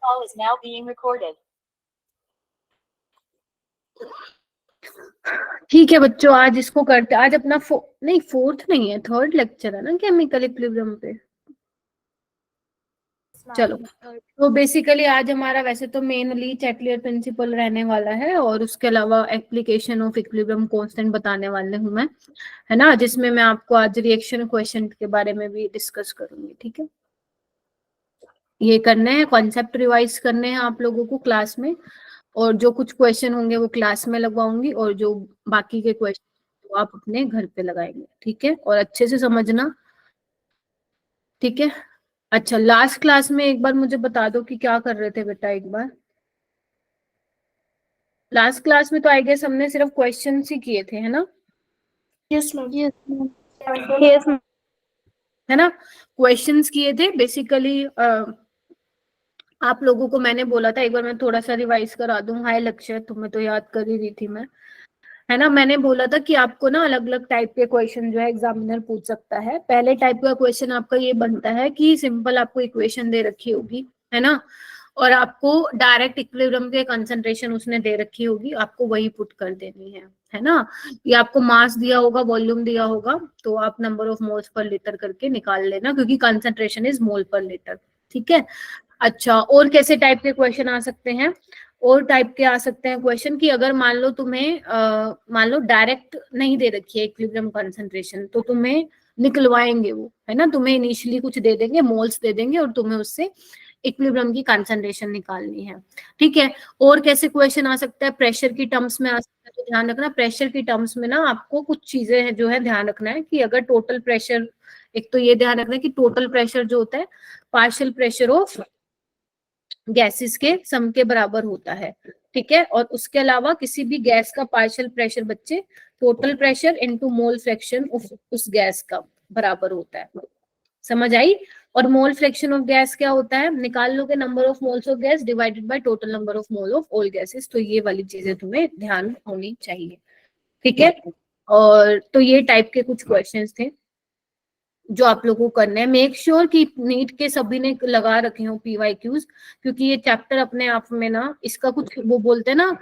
Call is now being recorded. ठीक है बच्चों, आज इसको करते, आज अपना नहीं फोर्थ नहीं है, थर्ड लेक्चर है ना केमिकल इक्विलिब्रियम पे। चलो, तो बेसिकली आज हमारा वैसे तो मेनली चैटलियर प्रिंसिपल रहने वाला है और उसके अलावा एप्लीकेशन ऑफ इक्विलिब्रियम कांस्टेंट बताने वाले हूँ मैं, है ना, जिसमें मैं आपको आज रिएक्शन क्वेश्चन के बारे में भी डिस्कस करूंगी। ठीक है, ये करने हैं, कॉन्सेप्ट रिवाइज करने हैं आप लोगों को क्लास में, और जो कुछ क्वेश्चन होंगे वो क्लास में लगवाऊंगी और जो बाकी के क्वेश्चन वो आप अपने घर पे लगाएंगे। ठीक है, और अच्छे से समझना। ठीक है, अच्छा, लास्ट क्लास में एक बार मुझे बता दो कि क्या कर रहे थे बेटा। एक बार लास्ट क्लास में तो आई गेस हमने सिर्फ क्वेश्चन ही किए थे, है ना? Yes ma'am. यस है ना, क्वेश्चंस किए थे बेसिकली। आप लोगों को मैंने बोला था एक बार मैं थोड़ा सा रिवाइज करा दूं। हाय लक्ष्य, तुम्हें तो याद कर ही रही थी मैं, है ना। मैंने बोला था कि आपको ना अलग अलग टाइप के क्वेश्चन जो है एग्जामिनर पूछ सकता है। पहले टाइप का क्वेश्चन आपका ये बनता है कि सिंपल आपको इक्वेशन दे रखी होगी, है ना, और आपको डायरेक्ट इक्विलिब्रियम के कंसंट्रेशन उसने दे रखी होगी, आपको वही पुट कर देनी है ना। ये आपको मास दिया होगा, वॉल्यूम दिया होगा, तो आप नंबर ऑफ मोल्स पर लीटर करके निकाल लेना, क्योंकि कंसंट्रेशन इज मोल पर लीटर। ठीक है, अच्छा, और कैसे टाइप के क्वेश्चन आ सकते हैं? और टाइप के आ सकते हैं क्वेश्चन कि अगर मान लो तुम्हें मान लो डायरेक्ट नहीं दे रखी है इक्विलिब्रियम कंसंट्रेशन, तो तुम्हें निकलवाएंगे वो, है ना, तुम्हें इनिशियली कुछ दे देंगे, मोल्स दे देंगे, और तुम्हें उससे इक्विलिब्रियम की कंसंट्रेशन निकालनी है। ठीक है, और कैसे क्वेश्चन आ सकता है? प्रेशर की टर्म्स में आ सकता है। तो ध्यान रखना, प्रेशर की टर्म्स में ना आपको कुछ चीजें हैं जो है ध्यान रखना है कि अगर टोटल प्रेशर, एक तो ये ध्यान रखना है कि टोटल प्रेशर जो होता है पार्शियल प्रेशर ऑफ गैसेस के सम के बराबर होता है। ठीक है, और उसके अलावा किसी भी गैस का पार्शियल प्रेशर बच्चे total pressure into mole fraction उस गैस का बराबर होता है। समझ आई? और मोल फ्रैक्शन ऑफ गैस क्या होता है? निकाल लोगे number of moles of gas divided by total number of mole of all gases. तो ये वाली चीजें तुम्हें ध्यान होनी चाहिए। ठीक है, और तो ये टाइप के कुछ क्वेश्चंस थे जो आप लोगों को करने हैं। मेक श्योर कि नीट के सभी ने लगा रखे हो PYQs, क्योंकि ये चैप्टर अपने आप में ना, इसका कुछ वो बोलते हैं ना,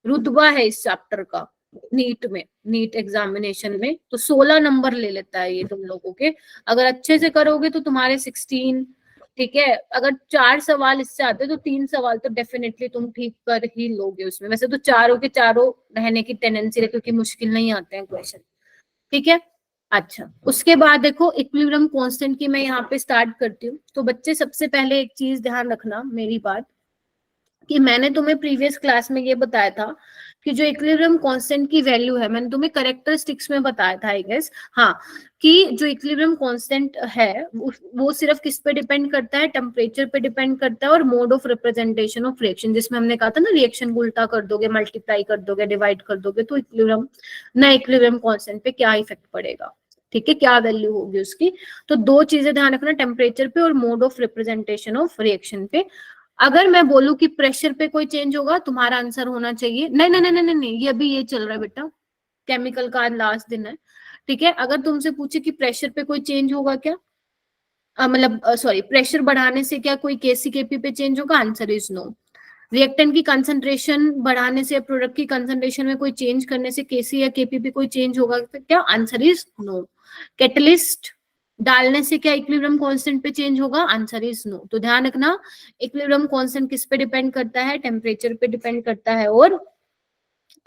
रुतबा है इस चैप्टर का नीट में, नीट एग्जामिनेशन में। तो 16 नंबर ले लेता है ये तुम लोगों के। अगर अच्छे से करोगे तो तुम्हारे 16। ठीक है, अगर 4 सवाल इससे आते तो 3 सवाल तो डेफिनेटली तुम ठीक कर ही लोगे उसमें। वैसे तो चारों के चारों रहने की टेंडेंसी है, क्योंकि मुश्किल नहीं आते हैं क्वेश्चन। ठीक है, अच्छा, उसके बाद देखो इक्विलिब्रियम कांस्टेंट की मैं यहाँ पे स्टार्ट करती हूँ। तो बच्चे सबसे पहले एक चीज ध्यान रखना मेरी बात, कि मैंने तुम्हें प्रीवियस क्लास में ये बताया था कि जो इक्विलिब्रियम कांस्टेंट की वैल्यू है, मैंने तुम्हें कैरेक्टरिस्टिक्स में बताया था आई गेस, हाँ, कि जो इक्विलिब्रियम कांस्टेंट है वो सिर्फ किस पे डिपेंड करता है? टेम्परेचर पे डिपेंड करता है, और mode of representation of reaction, जिसमें हमने कहा था ना रिएक्शन को उल्टा कर दोगे, मल्टीप्लाई कर दोगे, डिवाइड कर दोगे, तो इक्विलिब्रियम ना इक्विलिब्रियम कांस्टेंट पे क्या इफेक्ट पड़ेगा। ठीक है, क्या वैल्यू होगी उसकी? तो दो चीजें ध्यान रखना, टेम्परेचर पे और mode of representation of reaction पे। अगर मैं बोलूं कि प्रेशर पे कोई चेंज होगा, तुम्हारा आंसर होना चाहिए नहीं नहीं नहीं नहीं नहीं, ये अभी ये चल रहा है बेटा, केमिकल का आज लास्ट दिन है। ठीक है, अगर तुमसे पूछे कि प्रेशर पे कोई चेंज होगा क्या, मतलब सॉरी, प्रेशर बढ़ाने से क्या कोई KC/Kp पे चेंज होगा? Answer is no. रिएक्टेंट की कंसंट्रेशन बढ़ाने से, प्रोडक्ट की कंसंट्रेशन में कोई चेंज करने से KC या Kp पे कोई चेंज होगा क्या? Answer is no. कैटलिस्ट डालने से क्या इक्विलिब्रियम कांस्टेंट पे चेंज होगा? Answer is no. तो ध्यान रखना, इक्विलिब्रियम कांस्टेंट किस पे डिपेंड करता है? टेम्परेचर पे डिपेंड करता है, और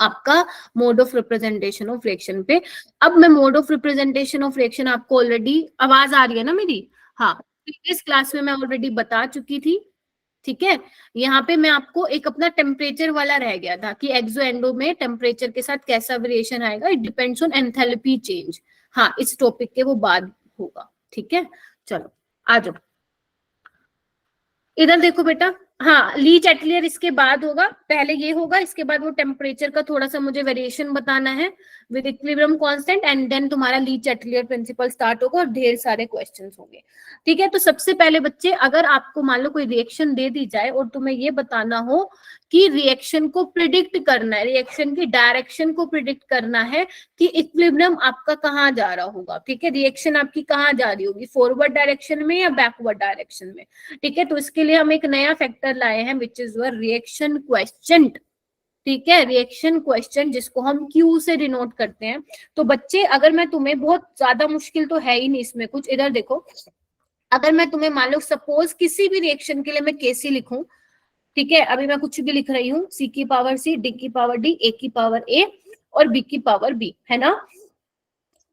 आपका mode of representation of reaction पे। अब मैं mode of representation of reaction आपको ऑलरेडी, आवाज आ रही है ना मेरी? हाँ, प्रीवियस क्लास में मैं ऑलरेडी बता चुकी थी। ठीक है, यहाँ पे मैं आपको एक अपना टेम्परेचर वाला रह गया था कि एक्सो एंडो में टेम्परेचर के साथ कैसा वेरिएशन आएगा, it depends on enthalpy change. हाँ, इस टॉपिक के वो बाद होगा। ठीक है, चलो आ जाओ इधर देखो बेटा। हाँ, ली चैटलियर इसके बाद होगा, पहले ये होगा, इसके बाद वो टेम्परेचर का थोड़ा सा मुझे वेरिएशन बताना है with equilibrium constant, and then तुम्हारा ली चैटलियर प्रिंसिपल स्टार्ट होगा और ढेर सारे क्वेश्चंस होंगे। ठीक है, तो सबसे पहले बच्चे, अगर आपको मान लो कोई रिएक्शन दे दी जाए और तुम्हें ये बताना हो कि रिएक्शन को प्रिडिक्ट करना है, रिएक्शन की डायरेक्शन को प्रिडिक्ट करना है कि इक्विलिब्रियम आपका कहाँ जा रहा होगा। ठीक है, रिएक्शन आपकी कहाँ जा रही होगी, फॉरवर्ड डायरेक्शन में या बैकवर्ड डायरेक्शन में। ठीक है, तो इसके लिए हम एक नया फैक्टर चैप्टर लाए हैं which is your reaction question, ठीक है, रिएक्शन क्वेश्चन जिसको हम क्यू से डिनोट करते हैं। तो बच्चे अगर मैं तुम्हें, बहुत ज्यादा मुश्किल तो है ही नहीं इसमें कुछ, इधर देखो, अगर मैं तुम्हें मान लो सपोज किसी भी रिएक्शन के लिए मैं केसी लिखूं, ठीक है, अभी मैं कुछ भी लिख रही हूँ, सी की पावर सी, डी की पावर डी, ए की पावर ए और बी की पावर बी, है ना।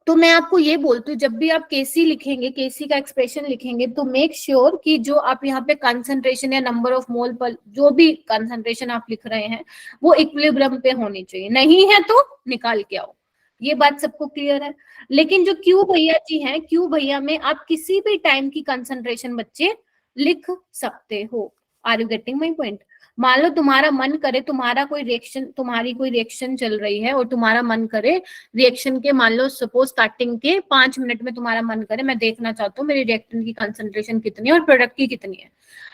तो मैं आपको ये बोलती हूँ जब भी आप केसी लिखेंगे, केसी का एक्सप्रेशन लिखेंगे, तो मेक श्योर कि जो आप यहाँ पे कंसंट्रेशन या नंबर ऑफ मोल पर जो भी कंसंट्रेशन आप लिख रहे हैं वो इक्विलिब्रियम पे होनी चाहिए, नहीं है तो निकाल के आओ। ये बात सबको क्लियर है। लेकिन जो क्यू भैया जी हैं, क्यू भैया में आप किसी भी टाइम की कंसंट्रेशन बच्चे लिख सकते हो। Are you getting my point? मान लो तुम्हारा मन करे, तुम्हारा कोई रिएक्शन, तुम्हारी कोई रिएक्शन चल रही है और तुम्हारा मन करे रिएक्शन के, मान लो सपोज स्टार्टिंग के 5 मिनट में तुम्हारा मन करे मैं देखना चाहता हूँ मेरी रिएक्टेंट की कंसंट्रेशन कितनी है और प्रोडक्ट की कितनी है,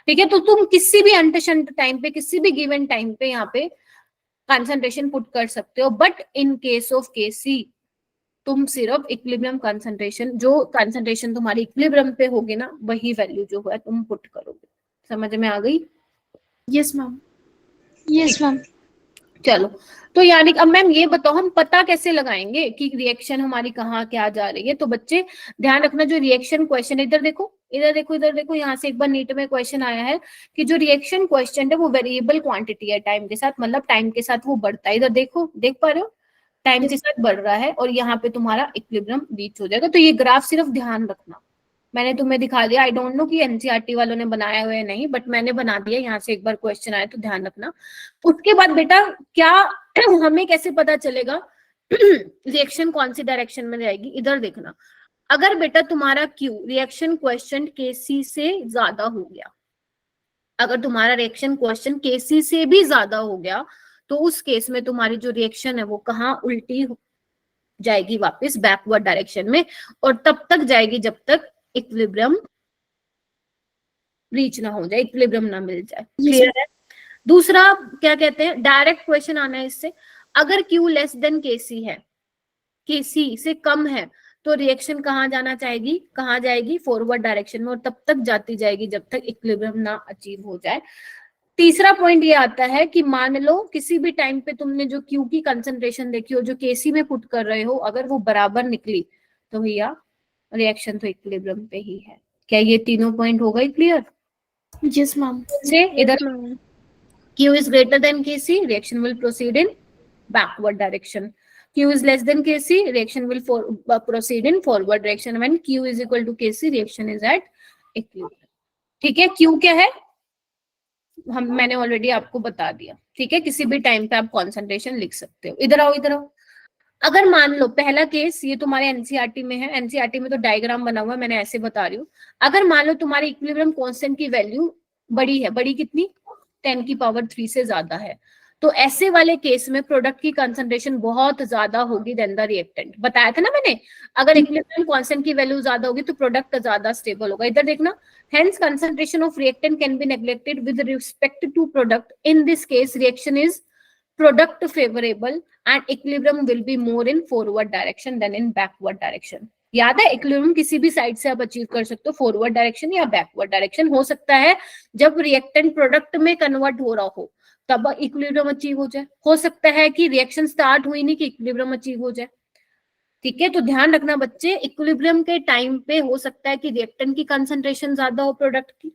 ठीक है, तो तुम किसी भी अनटशंट टाइम पे, किसी भी गिवन टाइम पे यहाँ पे कंसंट्रेशन पुट कर सकते हो। But in case of KC तुम सिर्फ इक्विलिब्रियम कंसंट्रेशन, जो कंसंट्रेशन तुम्हारी इक्विलिब्रियम पे होगी ना, वही वैल्यू जो है तुम पुट करोगे। समझ में आ गई? Yes ma'am, yes ma'am. चलो, तो यानी अब मैम ये बताओ हम पता कैसे लगाएंगे कि रिएक्शन हमारी कहाँ क्या जा रही है। तो बच्चे ध्यान रखना, जो रिएक्शन क्वेश्चन, इधर देखो, इधर देखो, इधर देखो, यहाँ से एक बार नीट में क्वेश्चन आया है कि जो रिएक्शन क्वेश्चन है वो वेरिएबल क्वांटिटी है टाइम के साथ, मतलब टाइम के साथ वो बढ़ता है। इधर देखो, देख पा रहे हो, टाइम के साथ बढ़ रहा है और यहाँ पे तुम्हारा इक्विलिब्रियम रीच हो जाएगा। तो ये ग्राफ सिर्फ ध्यान रखना, मैंने तुम्हें दिखा दिया। आई डोंट नो कि एनसीईआरटी वालों ने बनाया हुआ है नहीं, बट मैंने बना दिया। यहाँ से एक बार क्वेश्चन आया तो ध्यान रखना। उसके बाद बेटा क्या हमें कैसे पता चलेगा रिएक्शन कौन सी डायरेक्शन में जाएगी? इधर देखना, अगर बेटा तुम्हारा क्यू रिएक्शन क्वेश्चन केसी से ज्यादा हो गया, अगर तुम्हारा रिएक्शन क्वेश्चन केसी से भी ज्यादा हो गया, तो उस केस में तुम्हारी जो रिएक्शन है वो कहाँ उल्टी जाएगी? वापस बैकवर्ड डायरेक्शन में, और तब तक जाएगी जब तक इक्विलिब्रियम रीच ना हो जाए, इक्विलिब्रियम ना मिल जाए। क्लियर है? दूसरा क्या कहते हैं, डायरेक्ट क्वेश्चन आना है इससे, अगर Q लेस देन केसी है, केसी से कम है, तो रिएक्शन कहाँ जाना चाहेगी? कहाँ जाएगी? फॉरवर्ड डायरेक्शन में, और तब तक जाती जाएगी जब तक इक्विलिब्रियम ना अचीव हो जाए। तीसरा पॉइंट ये आता है कि मान लो किसी भी टाइम पे तुमने जो Q की कंसंट्रेशन देखी हो, जो केसी में पुट कर रहे हो, अगर वो बराबर निकली तो भैया रिएक्शन तो इक्विलिब्रियम पे ही है। क्या ये तीनों पॉइंट हो गए क्लियर? Yes ma'am. से इधर Q is greater than Kc, reaction will proceed in backward direction. Q is less than Kc, reaction will proceed in forward direction. When Q is equal to Kc, reaction is at equilibrium. ठीक है, Q क्या है मैंने already आपको बता दिया। ठीक है, किसी भी टाइम पे आप कॉन्सेंट्रेशन लिख सकते हो। इधर आओ, इधर आओ। अगर मान लो पहला केस, ये तुम्हारे एनसीईआरटी में है, एनसीईआरटी में तो डायग्राम बना हुआ है, मैंने ऐसे बता रही हूँ। अगर मान लो तुम्हारी इक्विलिब्रियम कांस्टेंट की वैल्यू बड़ी है, बड़ी कितनी? 10 की पावर 3 से ज्यादा है, तो ऐसे वाले केस में प्रोडक्ट की कंसंट्रेशन बहुत ज्यादा होगी देन द रिएक्टेंट। बताया था ना मैंने, अगर इक्विलिब्रियम कांस्टेंट की वैल्यू ज्यादा होगी तो प्रोडक्ट ज्यादा स्टेबल होगा। इधर देखना, hence concentration of reactant can be neglected with respect to product. In this case reaction is product favorable and equilibrium will be more in forward direction than in backward direction. याद है, equilibrium किसी भी side से आप achieve कर सकते हो, forward direction या बैकवर्ड डायरेक्शन। हो सकता है जब रिएक्टेंट प्रोडक्ट में कन्वर्ट हो रहा हो तब इक्विलिब्रियम अचीव हो जाए, हो सकता है कि रिएक्शन स्टार्ट हुई नहीं कि इक्विलिब्रियम अचीव हो जाए। ठीक है, तो ध्यान रखना बच्चे, इक्विलिब्रियम के टाइम पे हो सकता है कि रिएक्टेंट की कंसंट्रेशन ज्यादा हो प्रोडक्ट की,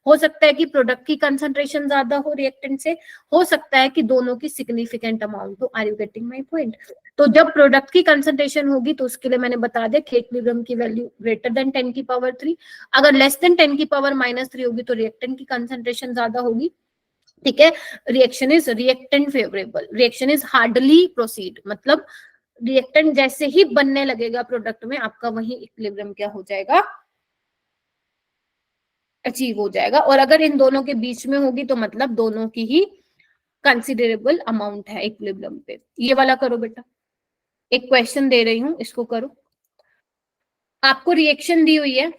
हो सकता है कि प्रोडक्ट की कंसंट्रेशन ज्यादा हो रिएक्टेंट से, हो सकता है कि दोनों की सिग्निफिकेंट अमाउंट हो। Are you getting my point? तो जब प्रोडक्ट की कंसंट्रेशन होगी तो उसके लिए मैंने बता दिया कि इक्विलिब्रियम की वैल्यू ग्रेटर देन 10 की पावर 3, अगर लेस देन 10 की पावर -3 होगी तो रिएक्टेंट की कंसंट्रेशन ज्यादा होगी। ठीक है, reaction is reactant favourable, reaction is hardly proceed, मतलब रिएक्टेंट जैसे ही बनने लगेगा प्रोडक्ट में आपका वही इक्विलिब्रियम क्या हो जाएगा? अचीव हो जाएगा। और अगर इन दोनों के बीच में होगी तो मतलब दोनों की ही कंसिडरेबल अमाउंट है इक्विलिब्रियम पे। ये वाला करो बेटा, एक क्वेश्चन दे रही हूं, इसको करो। आपको रिएक्शन दी हुई है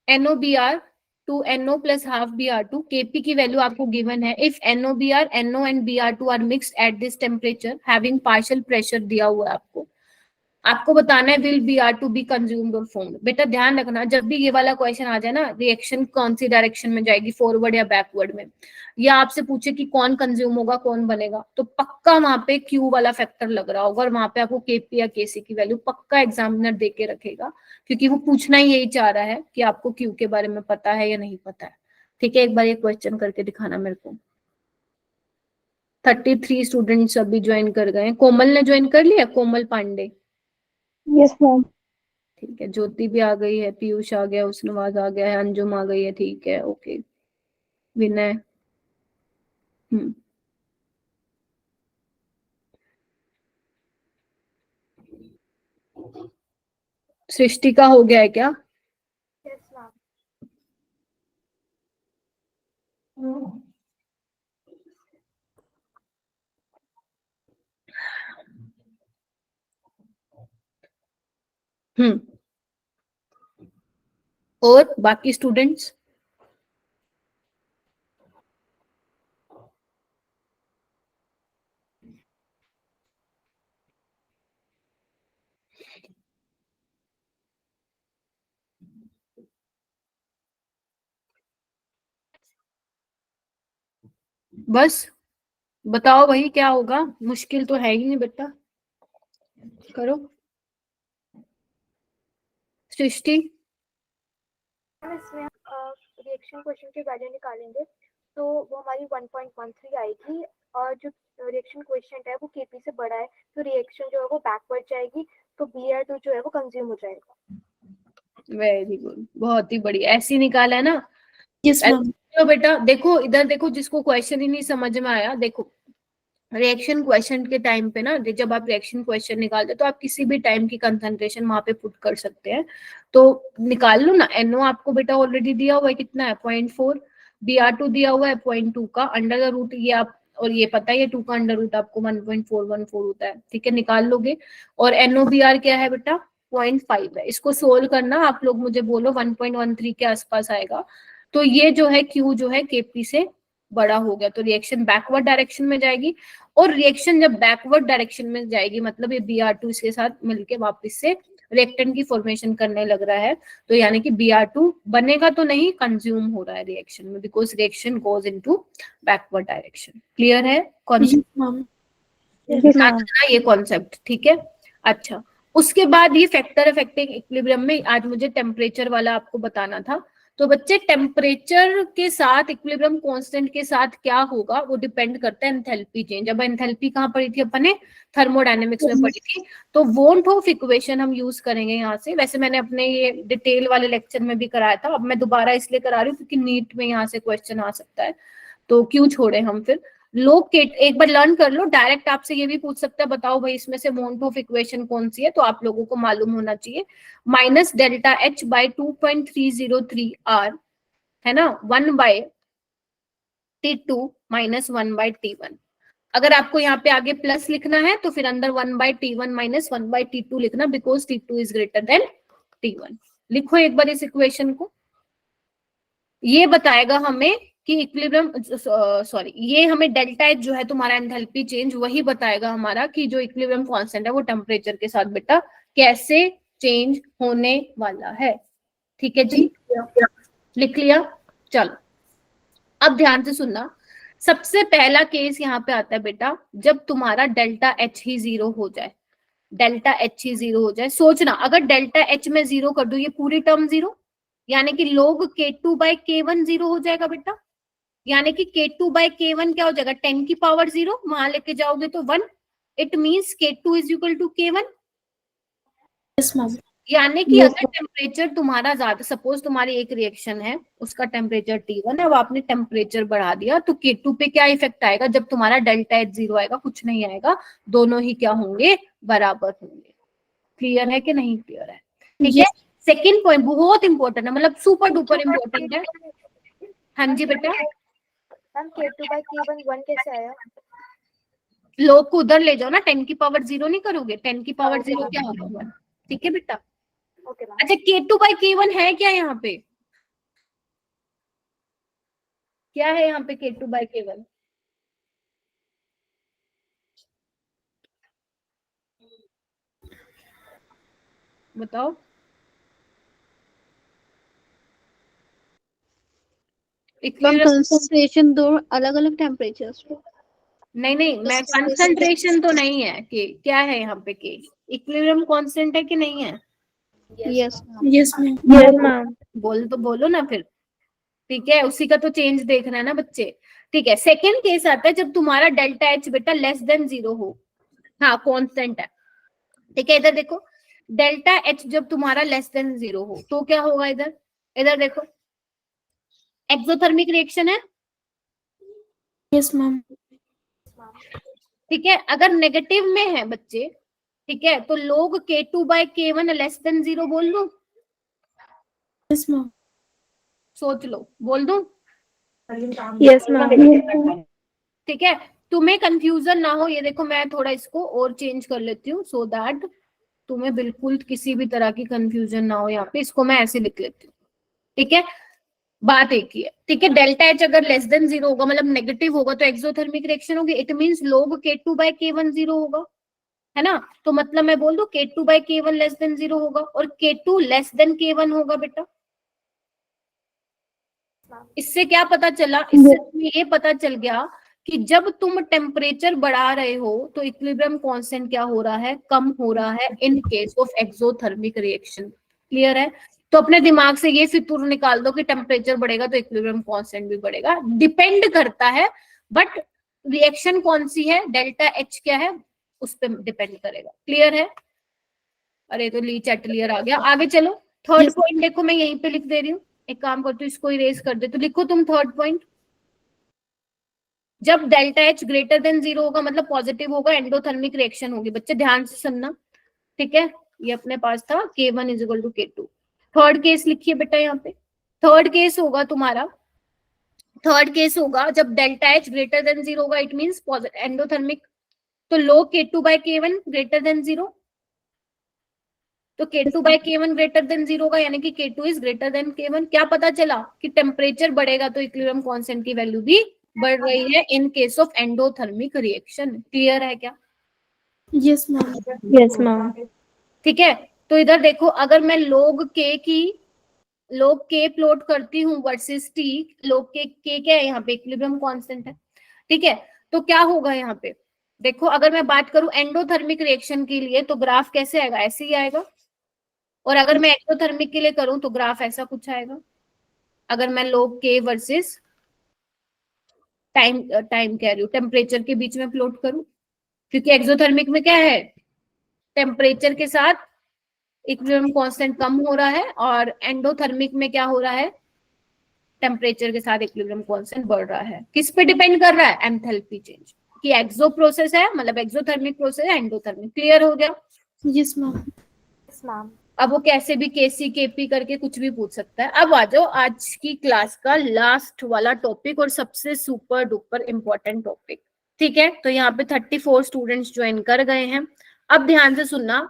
NOBr to NO plus half Br2, Kp की वैल्यू आपको गिवन है। If NOBr, NO and Br2 are mixed at this temperature having partial pressure दिया हुआ है आपको। आपको बताना है will be are to be consumed और फॉर्म्ड। बेटा ध्यान रखना, जब भी ये वाला क्वेश्चन आ जाए ना, रिएक्शन कौन सी डायरेक्शन में जाएगी, फॉरवर्ड या बैकवर्ड में, या आपसे पूछे कि कौन कंज्यूम होगा कौन बनेगा, तो पक्का वहां पे क्यू वाला फैक्टर लग रहा होगा, और वहां पे आपको केपी या केसी की वैल्यू पक्का एग्जामिनर दे के रखेगा, क्योंकि वो पूछना ही यही चाह रहा है कि आपको क्यू के बारे में पता है या नहीं पता है। ठीक है, एक बार ये क्वेश्चन करके दिखाना मेरे को। 33 स्टूडेंट्स अभी ज्वाइन कर गए। कोमल ने ज्वाइन कर लिया, कोमल पांडे? Yes ma'am. ठीक है, ज्योति भी आ गई है, पीयूष आ गया, उसनवाज आ गया है, अंजुम आ गई है, ठीक है, ओके। विनय, हम्म, सृष्टि का हो गया है क्या? Yes ma'am. हम्म, और बाकी स्टूडेंट्स? बस बताओ भाई क्या होगा, मुश्किल तो है ही नहीं बेटा, करो। सृष्टि, इसमें रिएक्शन क्वेश्चन की वैल्यू निकालेंगे तो वो हमारी 1.13 आएगी, और जो रिएक्शन क्वेश्चन है वो केपी से बड़ा है तो रिएक्शन जो है वो बैकवर्ड जाएगी, तो बी आर टू जो है वो कंज्यूम हो जाएगा। वेरी गुड, बहुत ही बढ़िया, ऐसी निकाला है ना। Yes ma'am. तो बेटा देखो इधर देखो, जिसको क्वेश्चन ही नहीं समझ में आया, देखो रिएक्शन क्वेश्चन के टाइम पे ना, जब आप रिएक्शन क्वेश्चन निकालते हो तो आप किसी भी टाइम की कंसंट्रेशन वहां पे पुट कर सकते हैं। तो निकाल लो ना, एनओ आपको बेटा ऑलरेडी दिया हुआ है, कितना है, 0.4, बी आर टू दिया हुआ है 0.2 का, अंडर द रूट ये आप, और ये पता है ये 2 का अंडर रूट आपको 1.414 होता है, ठीक है, निकाल लोगे। और एनओ बी आर क्या है बेटा, 0.5 है। इसको सोल्व करना, आप लोग मुझे बोलो 1.13 के आसपास आएगा। तो ये जो है क्यू जो है केपी से बड़ा हो गया, तो रिएक्शन बैकवर्ड डायरेक्शन में जाएगी। और रिएक्शन जब बैकवर्ड डायरेक्शन में जाएगी, मतलब ये बी आर टू इसके साथ मिलके वापस से रिएक्टेंट की फॉर्मेशन करने लग रहा है, तो यानी कि बी आर टू बनेगा तो नहीं, कंज्यूम हो रहा है रिएक्शन में, because reaction goes into backward direction. Clear है कॉन्सेप्ट? ये कॉन्सेप्ट ठीक है। अच्छा, उसके बाद ये फैक्टर अफेक्टिंग इक्विलिब्रियम में आज मुझे टेम्परेचर वाला आपको बताना था। तो बच्चे टेम्परेचर के साथ इक्विलिब्रियम कांस्टेंट के साथ क्या होगा, वो डिपेंड करता है एंथैल्पी चेंज। अब एंथैल्पी कहाँ पढ़ी थी अपने, थर्मोडायनेमिक्स में पढ़ी थी। तो वोंट ऑफ इक्वेशन हम यूज करेंगे यहाँ से, वैसे मैंने अपने ये डिटेल वाले लेक्चर में भी कराया था, अब मैं दोबारा इसलिए करा रही हूँ क्योंकि नीट में यहाँ से क्वेश्चन आ सकता है, तो क्यों छोड़े हम फिर। लोग के एक बार लर्न कर लो, डायरेक्ट आपसे ये भी पूछ सकता है बताओ भाई इसमें से मोन्ट ऑफ इक्वेशन कौन सी है, तो आप लोगों को मालूम होना चाहिए, minus delta H by 2.303 R, है ना, 1/T2 माइनस 1/T1। अगर आपको यहाँ पे आगे प्लस लिखना है तो फिर अंदर 1/T1 माइनस 1/T2 लिखना, because T2 is greater than T1। लिखो एक बार इस इक्वेशन को, ये बताएगा हमें कि इक्विलिब्रियम, सॉरी, ये हमें डेल्टा एच जो है तुम्हारा एंथैल्पी चेंज, वही बताएगा हमारा कि जो इक्विलिब्रियम कांस्टेंट है वो टेम्परेचर के साथ बेटा कैसे चेंज होने वाला है। ठीक है जी, लिख लिया? चलो अब ध्यान से सुनना, सबसे पहला केस यहाँ पे आता है बेटा, जब तुम्हारा डेल्टा एच ही जीरो हो जाए, डेल्टा एच ही जीरो हो जाए। सोचना, अगर डेल्टा एच में जीरो कर दो, ये पूरी टर्म जीरो, यानी कि लोग K2/K1 जीरो हो जाएगा बेटा, यानी कि K2/K1 क्या हो जाएगा, 10 की पावर जीरो, वहां लेके जाओगे तो 1, it means K2 is equal to K1। Yes ma'am. यानी कि अगर टेम्परेचर तुम्हारा ज्यादा, सपोज तुम्हारी एक रिएक्शन है उसका टेम्परेचर T1 है, अब आपने टेम्परेचर बढ़ा दिया, तो K2 पे क्या इफेक्ट आएगा, जब तुम्हारा डेल्टा एच जीरो आएगा, कुछ नहीं आएगा, दोनों ही क्या होंगे, बराबर होंगे। क्लियर है कि नहीं क्लियर है? ठीक है, सेकेंड पॉइंट बहुत इंपॉर्टेंट है, मतलब सुपर डुपर इंपॉर्टेंट है। हाँ जी बेटा, मैम K2/K1 1 कैसे आया? लोग को उधर ले जाओ ना, 10 की पावर जीरो नहीं करोगे, 10 की पावर जीरो क्या होगा, ठीक है बेटा। Okay ma'am. अच्छा, K2/K1 है क्या यहाँ पे, क्या है यहाँ पे K2/K1? बताओ। इक्विलिब्रियम कंसंट्रेशन दो अलग अलग टेम्परेचर्स पे। नहीं नहीं, मैं कंसंट्रेशन तो नहीं है कि क्या है यहाँ पे के इक्विलिब्रियम कांस्टेंट है कि नहीं है? Yes yes ma'am. Yes ma'am. बोल तो बोलो ना फिर। ठीक है, उसी का तो चेंज देखना है ना बच्चे। ठीक है, सेकेंड केस आता है जब तुम्हारा डेल्टा एच बेटा लेस देन 0 हो। हाँ कांस्टेंट है। ठीक है, इधर देखो, डेल्टा एच जब तुम्हारा लेस देन 0 हो तो क्या होगा? इधर इधर देखो, एक्सोथर्मिक रिएक्शन है। Yes ma'am. ठीक है, अगर नेगेटिव में है बच्चे, ठीक है, तो log K2/K1 लेस देन 0 बोल दो। Yes ma'am. सोच लो, बोल दूं? Yes ma'am. ठीक है, तुम्हें कंफ्यूजन ना हो, ये देखो मैं थोड़ा इसको और चेंज कर लेती हूँ सो दैट तुम्हें बिल्कुल किसी भी तरह की कंफ्यूजन ना हो। यहाँ पे इसको मैं ऐसे लिख लेती हूँ। ठीक है, बात एक ही है। ठीक है, डेल्टा एच अगर लेस देन 0 होगा मतलब नेगेटिव होगा तो एक्सोथर्मिक रिएक्शन होगी। इट मींस log K2/K1 0 होगा, है ना? तो मतलब मैं बोल दूं K2/K1 लेस देन 0 होगा और K2 लेस देन K1 होगा बेटा। इससे क्या पता चला? इससे तुम्हें ये पता चल गया कि जब तुम टेम्परेचर बढ़ा रहे हो तो इक्विलिब्रियम कांस्टेंट क्या हो रहा है? कम हो रहा है in case of exothermic reaction. Clear है? तो अपने दिमाग से ये फितूर निकाल दो कि टेम्परेचर बढ़ेगा तो इक्विलिब्रियम कांस्टेंट भी बढ़ेगा। डिपेंड करता है, बट रिएक्शन कौन सी है, डेल्टा एच क्या है, उस पर डिपेंड करेगा। क्लियर है? अरे तो ली चैटलियर आ गया। आगे चलो, थर्ड पॉइंट देखो, मैं यहीं पे लिख दे रही हूँ। एक काम करती हूँ, इसको इरेज कर दे। तो लिखो तुम थर्ड पॉइंट, जब डेल्टा एच ग्रेटर देन 0 होगा मतलब पॉजिटिव होगा, एंडोथर्मिक रिएक्शन होगी। बच्चे ध्यान से सुनना। ठीक है, ये अपने पास था K1 is equal to K2। Third case लिखिए बेटा यहाँ पे। थर्ड केस होगा तुम्हारा, थर्ड केस होगा जब डेल्टा एच ग्रेटर देन 0 होगा, इट मींस एंडोथर्मिक। तो log K2/K1 ग्रेटर देन 0, तो K2/K1 ग्रेटर देन 0 होगा, यानी कि K2 is greater than K1। क्या पता चला कि टेम्परेचर बढ़ेगा तो इक्विलिब्रियम कांस्टेंट की वैल्यू भी बढ़ रही है in case of endothermic reaction. Clear है क्या? Yes ma'am. Yes ma'am. ठीक है, तो इधर देखो, अगर मैं log K प्लॉट करती हूँ वर्सेस T, log K क्या है यहाँ पे? इक्विलिब्रियम कांस्टेंट है। ठीक है, तो क्या होगा यहाँ पे? देखो, अगर मैं बात करूं एंडोथर्मिक रिएक्शन के लिए तो ग्राफ कैसे आएगा? ऐसे ही आएगा। और अगर मैं एक्सोथर्मिक के लिए करूं तो ग्राफ ऐसा कुछ आएगा। अगर मैं log K versus time time कह रही हूँ, टेम्परेचर के बीच में प्लॉट करूं, क्योंकि एक्सोथर्मिक में क्या है? टेम्परेचर के साथ इक्विलिब्रियम कांस्टेंट कम हो रहा है, और एंडोथर्मिक में क्या हो रहा है? टेम्परेचर के साथ इक्विलिब्रियम कांस्टेंट बढ़ रहा है। किस पे डिपेंड कर रहा है? एंथैल्पी चेंज, कि एक्सो प्रोसेस है मतलब एक्सोथर्मिक प्रोसेस है, एंडोथर्मिक। क्लियर हो गया? Yes ma'am. Yes ma'am. अब वो कैसे भी केसी केपी करके कुछ भी पूछ सकता है। अब आ जाओ आज की क्लास का लास्ट वाला टॉपिक और सबसे सुपर डुपर इम्पोर्टेंट टॉपिक। ठीक है, तो यहाँ पे 34 स्टूडेंट्स ज्वाइन कर गए हैं। अब ध्यान से सुनना,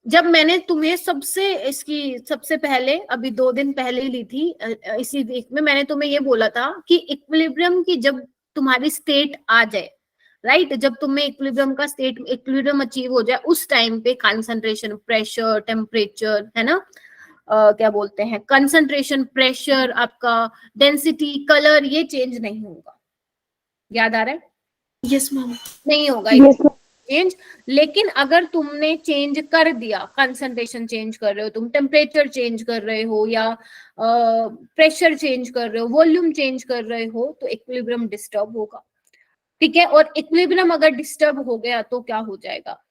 जब मैंने तुम्हें सबसे पहले अभी 2 दिन पहले ही ली थी, इसी वीक में मैंने तुम्हें ये बोला था कि इक्विलिब्रियम की जब तुम्हारी स्टेट आ जाए, राइट, जब तुम्हें इक्विलिब्रियम का स्टेट इक्विलिब्रियम अचीव हो जाए, उस टाइम पे कंसंट्रेशन, प्रेशर, टेम्परेचर, है ना, क्या बोलते हैं, कंसंट्रेशन, प्रेशर, आपका डेंसिटी, कलर, ये चेंज नहीं होगा। याद आ रहा है? Yes ma'am. नहीं होगा चेंज। लेकिन अगर तुमने चेंज कर दिया, कंसंट्रेशन चेंज कर रहे हो तुम, टेम्परेचर चेंज कर रहे हो, या प्रेशर चेंज कर रहे हो, वॉल्यूम चेंज कर रहे हो, तो इक्विलिब्रियम डिस्टर्ब होगा। ठीक है, और इक्विलिब्रियम अगर डिस्टर्ब हो गया तो क्या हो जाएगा?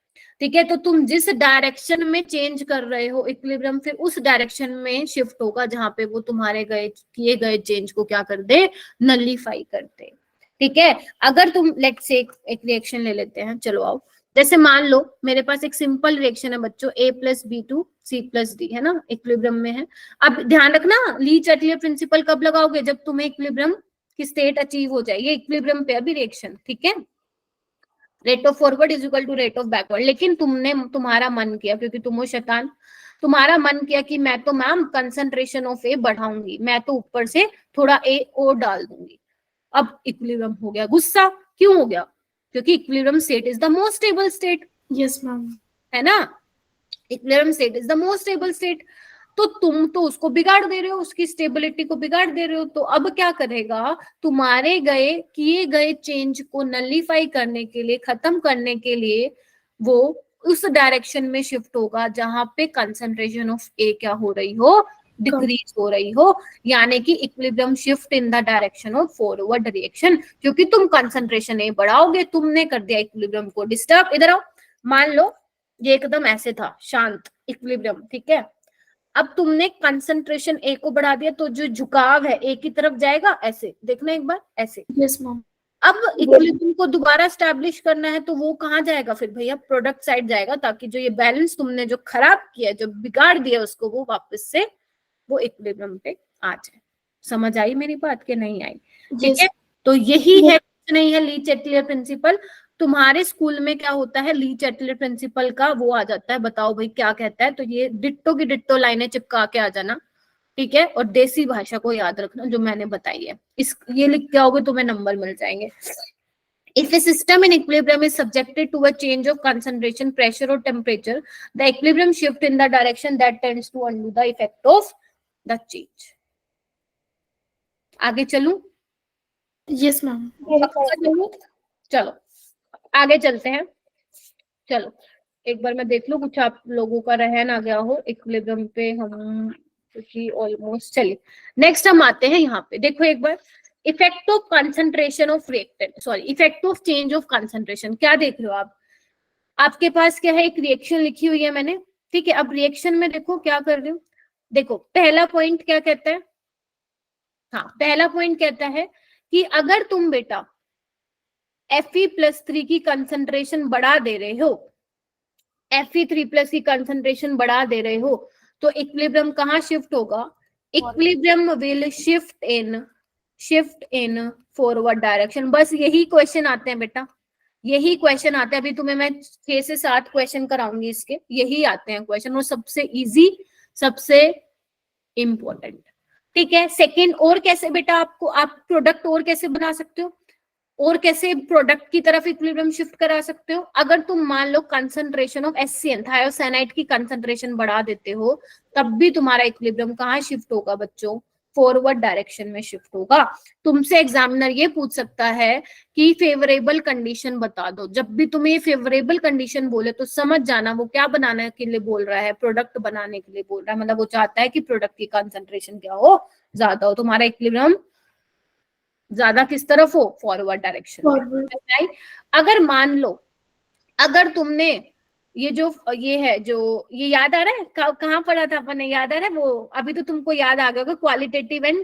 ठीक है, तो तुम जिस डायरेक्शन में चेंज कर रहे हो इक्विलिब्रियम, फिर उस डायरेक्शन में शिफ्ट होगा जहां पे वो तुम्हारे किए गए चेंज को क्या कर दे? नलीफाई कर दे। ठीक है, अगर तुम लेट्स से एक रिएक्शन ले लेते हैं, चलो आओ। जैसे मान लो मेरे पास एक सिंपल रिएक्शन है बच्चों, A+B2C+D, है ना, इक्विलिब्रियम में है। अब ध्यान रखना, ली चैटलियर प्रिंसिपल कब लगाओगे? जब तुम्हें इक्विलिब्रियम की स्टेट अचीव हो जाए। ये इक्विलिब्रियम पे अभी रिएक्शन, ठीक है, rate of forward is equal to rate of backward. लेकिन तुम्हारा मन किया, क्योंकि तुम हो शैतान, तुम्हारा मन किया कि मैं तो मैम कंसंट्रेशन ऑफ ए बढ़ाऊंगी, मैं तो ऊपर से थोड़ा ए और डाल दूंगी। अब इक्विलिब्रियम हो गया गुस्सा। क्यों हो गया? क्योंकि equilibrium state is the most stable state, yes ma'am. है ना। Equilibrium state is the most stable state. तो तुम तो उसको बिगाड़ दे रहे हो, उसकी स्टेबिलिटी को बिगाड़ दे रहे हो। तो अब क्या करेगा, तुम्हारे किए गए चेंज को नलीफाई करने के लिए, खत्म करने के लिए वो उस डायरेक्शन में शिफ्ट होगा जहां पे कंसंट्रेशन ऑफ ए क्या हो रही हो, डिक्रीज हो रही हो। यानी कि equilibrium shift in the direction of forward reaction, क्योंकि तुम कंसंट्रेशन ए बढ़ाओगे, तुमने कर दिया इक्विलिब्रियम को डिस्टर्ब। इधर आओ, मान लो ये एकदम ऐसे था शांत इक्विलिब्रियम, ठीक है। अब तुमने कंसंट्रेशन ए को बढ़ा दिया, तो जो झुकाव है ए की तरफ जाएगा, ऐसे देखना एक बार, ऐसे। Yes, ma'am. अब इक्विलिब्रियम को दोबारा स्टैब्लिश करना है, तो वो कहाँ जाएगा फिर भैया, प्रोडक्ट साइड जाएगा, ताकि जो ये बैलेंस तुमने जो खराब किया, जो बिगाड़ दिया उसको, वो वापस से वो इक्विलिब्रियम पे आ जाए। समझ आई मेरी बात के नहीं आई? ठीक है, तो यही है, कुछ नहीं है ली चैटलियर प्रिंसिपल। तुम्हारे स्कूल में क्या होता है, ली चैटलियर प्रिंसिपल का वो आ जाता है, बताओ भाई क्या कहता है। तो ये डिट्टो की डिट्टो लाइनें चिपका के आ जाना, ठीक है। और देसी भाषा को याद रखना जो मैंने बताई है, इस ये लिख के आओगे तुम्हें नंबर मिल जाएंगे। If a system in equilibrium is subjected to a change of concentration, pressure or temperature, the equilibrium shift in the direction that tends to undo the effect of the change. आगे चलूं? Yes, ma'am. चलो आगे चलते हैं। चलो एक बार मैं देख लूं कुछ आप लोगों का रह ना गया हो इक्विलिब्रियम पे, हम क्योंकि ऑलमोस्ट। चलिए नेक्स्ट हम आते हैं यहाँ पे, देखो एक बार, effect of concentration of reactant, sorry effect of change of concentration. क्या देख रहे हो आप, आपके पास क्या है, एक रिएक्शन लिखी हुई है मैंने, ठीक है। अब रिएक्शन में देखो क्या कर रही हूँ, देखो पहला पॉइंट क्या कहता है, हाँ पहला पॉइंट कहता है कि अगर तुम बेटा Fe+3 की कंसंट्रेशन बढ़ा दे रहे हो, Fe3+ की कंसंट्रेशन बढ़ा दे रहे हो, तो इक्विलिब्रियम कहाँ शिफ्ट होगा, equilibrium will shift in forward direction. बस यही क्वेश्चन आते हैं बेटा, यही क्वेश्चन आते हैं। अभी तुम्हें मैं 6 से 7 क्वेश्चन कराऊंगी इसके, यही आते हैं क्वेश्चन, और सबसे इजी, सबसे इंपॉर्टेंट, ठीक है। सेकंड, और कैसे बेटा आपको, आप प्रोडक्ट और कैसे बना सकते हो, और कैसे प्रोडक्ट की तरफ इक्विलिब्रियम शिफ्ट करा सकते हो। अगर तुम मान low concentration of HCN thiocyanide की कंसंट्रेशन बढ़ा देते हो, तब भी तुम्हारा इक्विलिब्रियम कहाँ शिफ्ट होगा बच्चों, फॉरवर्ड डायरेक्शन में शिफ्ट होगा। तुमसे एग्जामिनर ये पूछ सकता है कि फेवरेबल कंडीशन बता दो। जब भी तुम्हें फेवरेबल कंडीशन बोले तो समझ जाना वो क्या बनाने के लिए बोल रहा है, प्रोडक्ट बनाने के लिए बोल रहा है। मतलब वो चाहता है कि प्रोडक्ट की कंसंट्रेशन क्या हो, ज्यादा हो, तुम्हारा इक्विलिब्रियम ज्यादा किस तरफ हो, फॉरवर्ड डायरेक्शन में। अगर मान लो, अगर तुमने ये है जो ये याद आ रहा है, कहाँ पढ़ा था अपन ने, याद आ रहा है वो, अभी तो तुमको याद आ गया होगा, qualitative and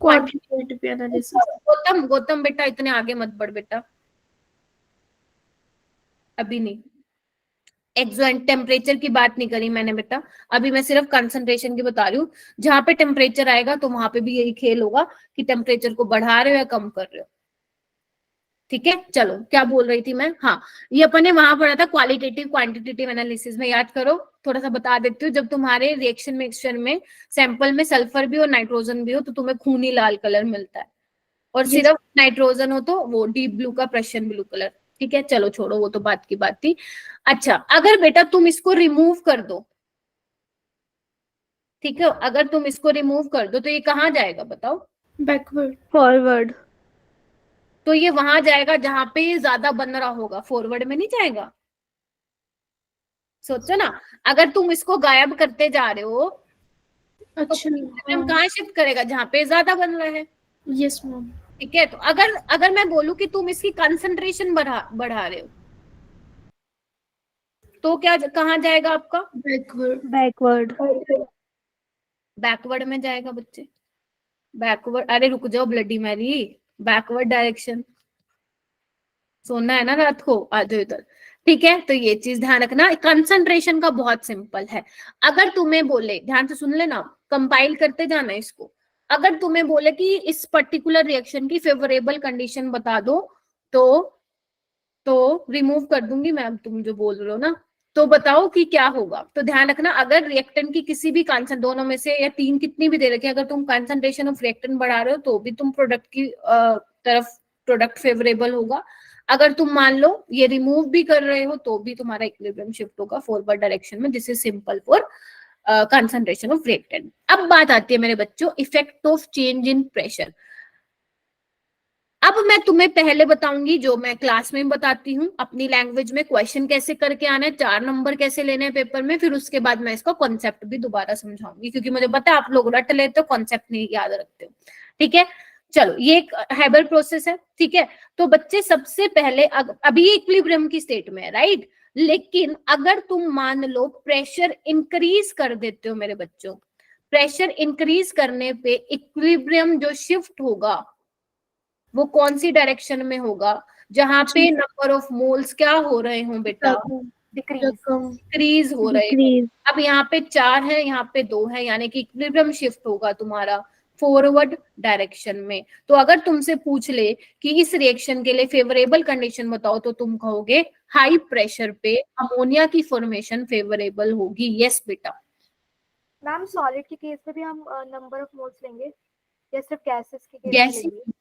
quantitative analysis. Gautam बेटा इतने आगे मत बढ़ बेटा, अभी नहीं, एक्सोएंट टेम्परेचर की बात नहीं करी मैंने बेटा, अभी मैं सिर्फ कंसंट्रेशन की बता रही हूँ। जहां पे टेम्परेचर आएगा तो वहां पे भी यही खेल होगा कि टेम्परेचर को बढ़ा रहे हो या कम कर रहे हो, ठीक है। चलो क्या बोल रही थी मैं, हाँ ये अपन ने वहां पढ़ा था क्वालिटेटिव क्वांटिटेटिव एनालिसिस में, याद करो, थोड़ा सा बता देती हूँ। जब तुम्हारे रिएक्शन मिक्सचर में सैंपल में सल्फर भी और नाइट्रोजन भी हो तो तुम्हें खूनी लाल कलर मिलता है, और सिर्फ नाइट्रोजन हो तो वो डीप ब्लू का प्रशियन ब्लू कलर, ठीक है। चलो छोड़ो, वो तो बात की बात थी। अच्छा अगर बेटा तुम इसको रिमूव कर दो, ठीक है, अगर तुम इसको रिमूव कर दो तो ये कहाँ जाएगा बताओ, बैकवर्ड। फॉरवर्ड। तो ये वहां जाएगा जहां पे ये ज्यादा बन रहा होगा, फॉरवर्ड में नहीं जाएगा। सोचो ना, अगर तुम इसको गायब करते जा रहे हो तो अच्छा। कहाँ शिफ्ट करेगा, जहां पे ज्यादा बन रहा है, यस मैम। ठीक है। तो अगर मैं बोलूं कि तुम इसकी कंसंट्रेशन बढ़ा रहे हो, तो क्या कहाँ जाएगा आपका, बैकवर्ड। बैकवर्ड। बैकवर्ड में जाएगा बच्चे, बैकवर्ड। अरे रुक जाओ ब्लडी मैरी, बैकवर्ड डायरेक्शन, सोना है ना रात को, आ जाओ इधर, ठीक है। तो ये चीज ध्यान रखना, कंसंट्रेशन का बहुत सिंपल है। अगर तुम्हें बोले, ध्यान से सुन लेना, कंपाइल करते जाना इसको, अगर तुम्हें बोले कि इस पर्टिकुलर रिएक्शन की फेवरेबल कंडीशन बता दो, तो रिमूव कर दूंगी मैं, तुम जो बोल रहे हो ना, तो बताओ कि क्या होगा। तो ध्यान रखना, अगर रिएक्टेंट की किसी भी कंसंट्रेशन, दोनों में से या 3 कितनी भी दे रखी है, अगर तुम कंसंट्रेशन ऑफ रिएक्टेंट बढ़ा रहे हो तो भी तुम प्रोडक्ट की तरफ, प्रोडक्ट फेवरेबल होगा। अगर तुम मान लो ये रिमूव भी कर रहे हो तो भी तुम्हारा इक्विलिब्रियम शिफ्ट होगा फॉरवर्ड डायरेक्शन में. This is simple for concentration of reactant. अब बात आती है मेरे बच्चों effect of change in pressure. अब मैं तुम्हें पहले बताऊंगी जो मैं क्लास में बताती हूँ अपनी लैंग्वेज में, क्वेश्चन कैसे करके आना है, 4 नंबर कैसे लेने हैं पेपर में, फिर उसके बाद मैं इसका कॉन्सेप्ट भी दोबारा समझाऊंगी क्योंकि मुझे पता है आप लोग रट लेते हो, कॉन्सेप्ट नहीं याद रखते हो. ठीक है, चलो ये एक हैबर प्रोसेस है. ठीक है, तो बच्चे सबसे पहले अभी ये इक्विलिब्रियम की स्टेट में है, राइट. लेकिन अगर तुम मान लो प्रेशर इंक्रीज कर देते हो मेरे बच्चों, प्रेशर इंक्रीज करने पे इक्विलिब्रियम जो शिफ्ट होगा वो कौन सी डायरेक्शन में होगा, जहां पे नंबर ऑफ मोल्स क्या हो रहे हो बेटा, डिक्रीज हो रहे हो. अब यहाँ पे 4 है, यहाँ पे 2 है, यानी कि इक्विलिब्रियम शिफ्ट होगा तुम्हारा फॉरवर्ड डायरेक्शन में. तो अगर तुमसे पूछ ले कि इस रिएक्शन के लिए फेवरेबल कंडीशन बताओ तो तुम कहोगे हाई प्रेशर पे अमोनिया की फॉर्मेशन फेवरेबल होगी. यस बेटा. मैम सॉलिड के केस में भी हम नंबर ऑफ मोल्स लेंगे या सिर्फ गैसेस के केस में गैस, लेंगे?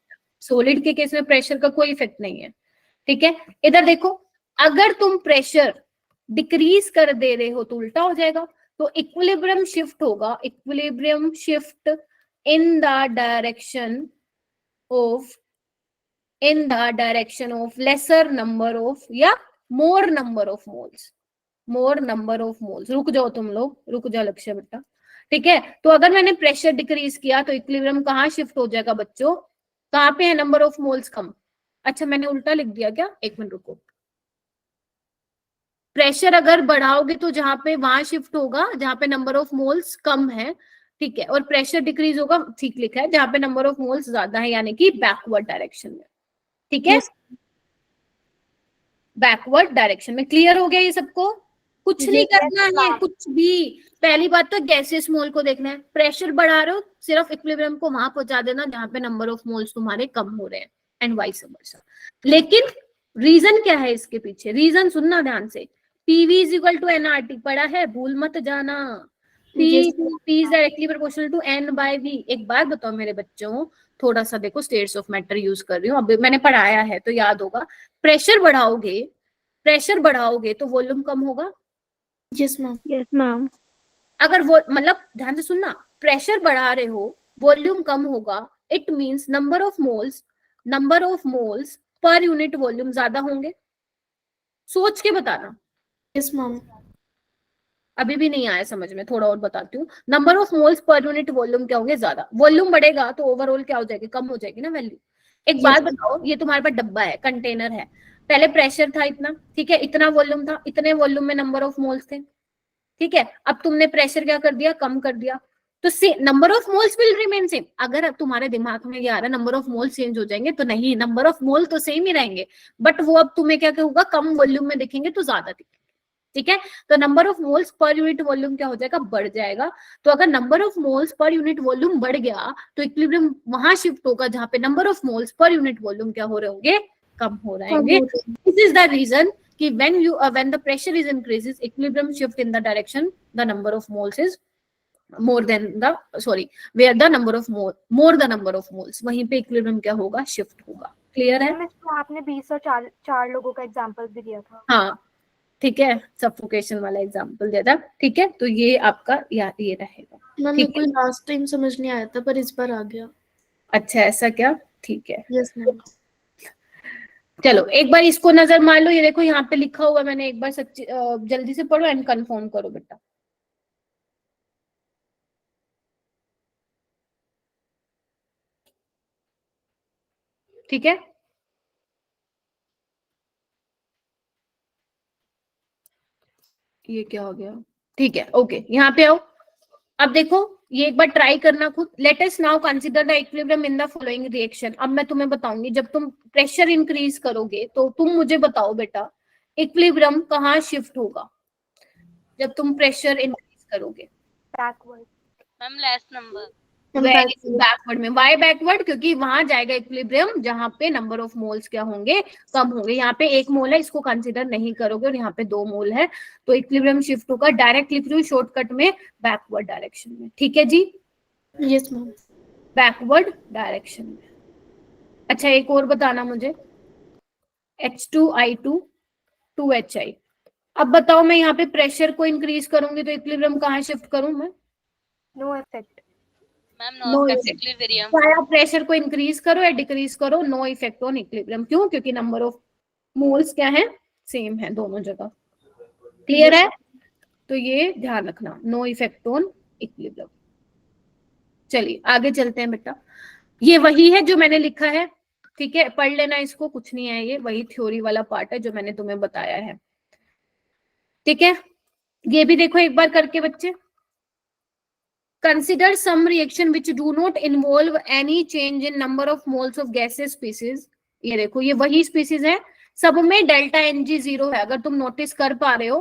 सॉलिड के केस में प्रेशर का कोई इफेक्ट नहीं है. ठीक है, इधर देखो, अगर तुम प्रेशर डिक्रीज कर दे रहे हो तो उल्टा हो जाएगा. तो इक्विलिब्रियम शिफ्ट होगा, equilibrium shift in the direction of lesser number of या more number of moles. More number of moles. रुक जाओ तुम लोग, रुक जाओ लक्ष्य बेटा. ठीक है, तो अगर मैंने प्रेशर डिक्रीज किया तो इक्विलिब्रियम कहाँ शिफ्ट हो जाएगा बच्चों, कहाँ पे है नंबर ऑफ मोल्स कम. अच्छा मैंने उल्टा लिख दिया क्या, एक मिनट रुको. प्रेशर अगर बढ़ाओगे तो जहां पे वहां शिफ्ट होगा जहां पे नंबर ऑफ मोल्स कम है. ठीक है, और प्रेशर डिक्रीज होगा, ठीक लिखा है, जहां पे नंबर ऑफ मोल्स ज्यादा है, यानी कि बैकवर्ड डायरेक्शन में. ठीक है, बैकवर्ड डायरेक्शन में. क्लियर हो गया ये सबको? कुछ नहीं करना है, कुछ भी. पहली बात तो गैसेस मोल को देखना है. प्रेशर बढ़ा रहे हो, सिर्फ इक्विलिब्रियम को वहां पहुंचा देना जहां पे नंबर ऑफ मोल्स तुम्हारे कम हो रहे हैं, एंड वाइस वर्सा. लेकिन रीजन क्या है इसके पीछे, रीजन सुनना ध्यान से. PV is equal to nRT पढ़ा है, भूल मत जाना. P is directly proportional to n by V. एक बात बताओ मेरे बच्चों, थोड़ा सा देखो, स्टेट्स ऑफ मैटर यूज कर रही हूँ, अब मैंने पढ़ाया है तो याद होगा. प्रेशर बढ़ाओगे तो वॉल्यूम कम होगा. Yes ma'am. अगर वो मतलब ध्यान से सुनना, प्रेशर बढ़ा रहे हो वॉल्यूम कम होगा, it means number of moles per unit volume ज्यादा होंगे. सोच के बताना. Yes ma'am. अभी भी नहीं आया समझ में, थोड़ा और बताती हूँ. Number of moles per unit volume क्या होंगे, ज्यादा. वॉल्यूम बढ़ेगा तो ओवरऑल क्या हो जाएगी, कम हो जाएगी ना वैल्यू. एक बात बताओ, ये तुम्हारे पास डब्बा है, कंटेनर है, पहले प्रेशर था इतना, ठीक है, इतना वॉल्यूम था, इतने वॉल्यूम में नंबर ऑफ मोल्स थे. ठीक है, अब तुमने प्रेशर क्या कर दिया, कम कर दिया, तो number of moles will remain same. अगर अब तुम्हारे दिमाग में ये आ रहा है नंबर ऑफ मोल्स चेंज हो जाएंगे, तो नहीं, नंबर ऑफ मोल तो सेम ही रहेंगे, बट वो अब तुम्हें क्या होगा, कम वॉल्यूम में दिखेंगे तो ज्यादा दिखेंगे. ठीक है, तो number of moles per unit volume क्या हो जाएगा, बढ़ जाएगा. तो अगर number of moles per unit volume बढ़ गया तो इक्विलिब्रियम वहां शिफ्ट होगा जहां पे number of moles per unit volume क्या हो रहे होंगे, कम हो रहे होंगे. दिस इज द रीजन कि when the pressure is increases, equilibrium shift in the direction the number of moles is more than the where the number of more the number of moles, वहीं पे equilibrium क्या होगा, shift होगा. Clear है? आपने 20 और 4 लोगों का एग्जांपल भी दिया था. हाँ ठीक है, सफोकेशन वाला एग्जांपल दिया था. ठीक है, तो ये आपका ये रहेगा. मेरे को लास्ट टाइम समझ नहीं आया था पर इस बार आ गया. अच्छा ऐसा क्या, ठीक है. Yes ma'am. चलो एक बार इसको नजर मार लो, ये देखो यहाँ पे लिखा हुआ, मैंने एक बार सच्ची जल्दी से पढ़ो एंड कंफर्म करो बेटा. ठीक है, ये क्या हो गया, ठीक है, ओके, यहाँ पे आओ. अब देखो ये एक बार ट्राई करना खुद. Let us now consider the equilibrium in the following reaction. अब मैं तुम्हें बताऊंगी, जब तुम प्रेशर इंक्रीज करोगे तो तुम मुझे बताओ बेटा इक्विलिब्रियम कहाँ शिफ्ट होगा जब तुम प्रेशर इंक्रीज करोगे. Backward ma'am less number. Backward में. Why backward? क्योंकि वहां जाएगा इक्विलिब्रियम जहां पे नंबर ऑफ मोल्स क्या होंगे, कम होंगे. यहाँ पे 1 मोल है, इसको कंसीडर नहीं करोगे, और यहाँ पे 2 मोल है, तो इक्विलिब्रियम शिफ्ट होगा डायरेक्ट लिख रही हूँ शॉर्टकट में, बैकवर्ड डायरेक्शन में. ठीक है जी, यस मैम. बैकवर्ड डायरेक्शन में. अच्छा एक और बताना मुझे, H2I2 2HI। अब बताओ मैं यहाँ पे प्रेशर को इंक्रीज करूंगी तो इक्विलिब्रियम कहाँ शिफ्ट करूं मैं? No effect. Ma'am no no effect. Equilibrium. चाहे आप प्रेशर को इंक्रीज करो या डिक्रीज करो, नो इफेक्ट ऑन इक्विलिब्रियम। क्यों? क्योंकि नंबर ऑफ मोल्स क्या है? सेम है दोनों जगह। क्लियर है? तो ये ध्यान रखना, नो इफेक्ट ऑन इक्विलिब्रियम। चलिए आगे चलते हैं बेटा। ये वही है जो मैंने लिखा है, ठीक है, पढ़ लेना इसको, कुछ नहीं है, ये वही थ्योरी वाला पार्ट है जो मैंने तुम्हें बताया है, ठीक है। ये भी देखो एक बार करके बच्चे। Consider some reaction which do not involve any change in number of moles of gaseous species। ये देखो ये वही स्पीसीज है, सब में डेल्टा Ng 0 है। अगर तुम नोटिस कर पा रहे हो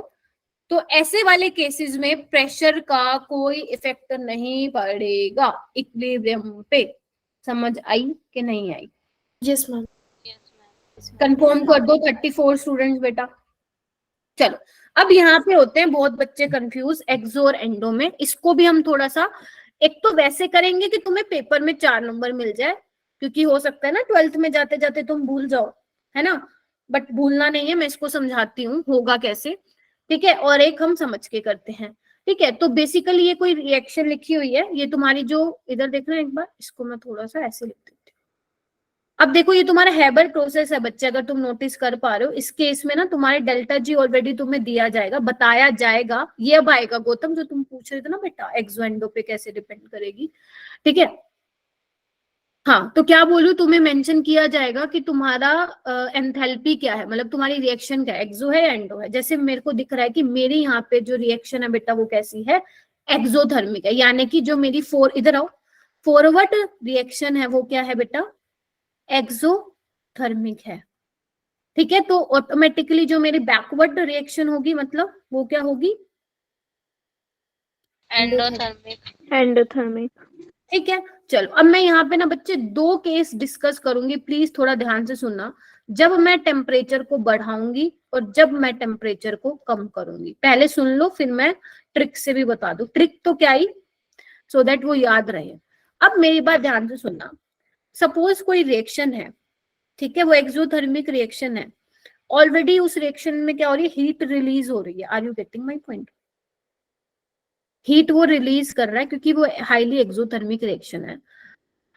तो ऐसे वाले केसेस में प्रेशर का कोई इफेक्ट नहीं पड़ेगा इक्विलिब्रियम पे। समझ आई कि नहीं आई? Yes ma'am. Yes ma'am. Confirm कर दो 34 स्टूडेंट्स बेटा। चलो अब यहाँ पे होते हैं बहुत बच्चे कंफ्यूज एक्सो और एंडो में। इसको भी हम थोड़ा सा, एक तो वैसे करेंगे कि तुम्हें पेपर में 4 नंबर मिल जाए, क्योंकि हो सकता है ना 12th में जाते जाते तुम भूल जाओ, है ना, बट भूलना नहीं है, मैं इसको समझाती हूँ होगा कैसे, ठीक है। और एक हम समझ के करते हैं, ठीक है। तो बेसिकली ये कोई रिएक्शन लिखी हुई है, ये तुम्हारी जो इधर देख रहे हैं एक बार, इसको मैं थोड़ा सा ऐसे लिख देती हूँ। अब देखो ये तुम्हारा हेबर प्रोसेस है बच्चे, अगर तुम नोटिस कर पा रहे हो, इस केस में ना तुम्हारे डेल्टा जी ऑलरेडी तुम्हें दिया जाएगा, बताया जाएगा। ये अब आएगा गौतम जो तुम पूछ रहे थे ना बेटा, एक्सो एंडो पे कैसे डिपेंड करेगी, ठीक है। हाँ तो क्या बोलूं, तुम्हें मेंशन किया जाएगा कि तुम्हारा एंथैल्पी क्या है, मतलब तुम्हारी रिएक्शन क्या है, एक्सो है या एंडो है। जैसे मेरे को दिख रहा है कि मेरी यहाँ पे जो रिएक्शन है बेटा वो कैसी है, एक्सोथर्मिक है, यानी कि जो मेरी इधर आओ, फॉरवर्ड रिएक्शन है वो क्या है बेटा, एक्सोथर्मिक है, ठीक है। तो ऑटोमेटिकली जो मेरी बैकवर्ड रिएक्शन होगी मतलब वो क्या होगी, एंडोथर्मिक। Endothermic. ठीक है। चलो अब मैं यहाँ पे ना बच्चे 2 केस डिस्कस करूंगी, प्लीज थोड़ा ध्यान से सुनना। जब मैं टेम्परेचर को बढ़ाऊंगी और जब मैं टेम्परेचर को कम करूंगी, पहले सुन लो फिर मैं ट्रिक से भी बता दूं। ट्रिक तो क्या ही, सो दैट वो याद रहे। अब मेरी बात ध्यान से सुनना। सपोज कोई रिएक्शन है, ठीक है, वो एक्सोथर्मिक रिएक्शन है, ऑलरेडी उस रिएक्शन में क्या हो रही है, हीट रिलीज हो रही है। Are you getting my point? Heat वो रिलीज कर रहा है क्योंकि वो हाईली एक्सोथर्मिक रिएक्शन है,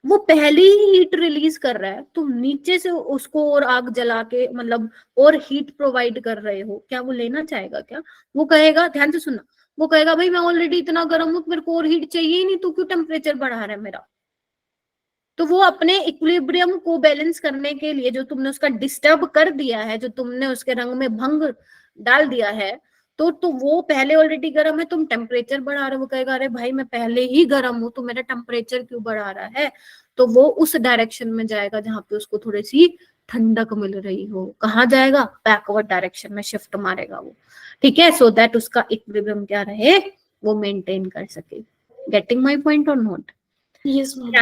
वो पहले ही हीट रिलीज कर रहा है, तुम नीचे से उसको और आग जला के मतलब और हीट प्रोवाइड कर रहे हो, क्या वो लेना चाहेगा? क्या वो कहेगा? ध्यान से सुनना, वो कहेगा भाई मैं ऑलरेडी इतना गर्म हूं, मेरे को और हीट चाहिए ही नहीं, तू क्यों टेम्परेचर बढ़ा रहा है मेरा। तो वो अपने इक्विलिब्रियम को बैलेंस करने के लिए जो तुमने उसका डिस्टर्ब कर दिया है, जो तुमने उसके रंग में भंग डाल दिया है, तो वो पहले ऑलरेडी गर्म है, तुम टेम्परेचर बढ़ा रहे हो, वो कहेगा अरे भाई मैं पहले ही गर्म हूं, तो मेरा टेम्परेचर क्यों बढ़ा रहा है। तो वो उस डायरेक्शन में जाएगा जहां पे उसको थोड़ी सी ठंडक मिल रही हो। कहाँ जाएगा? बैकवर्ड डायरेक्शन में शिफ्ट मारेगा वो, ठीक है, सो दैट उसका इक्विलिब्रियम क्या रहे, वो मेंटेन कर सके। गेटिंग माई पॉइंट और नॉट? Yes ma'am.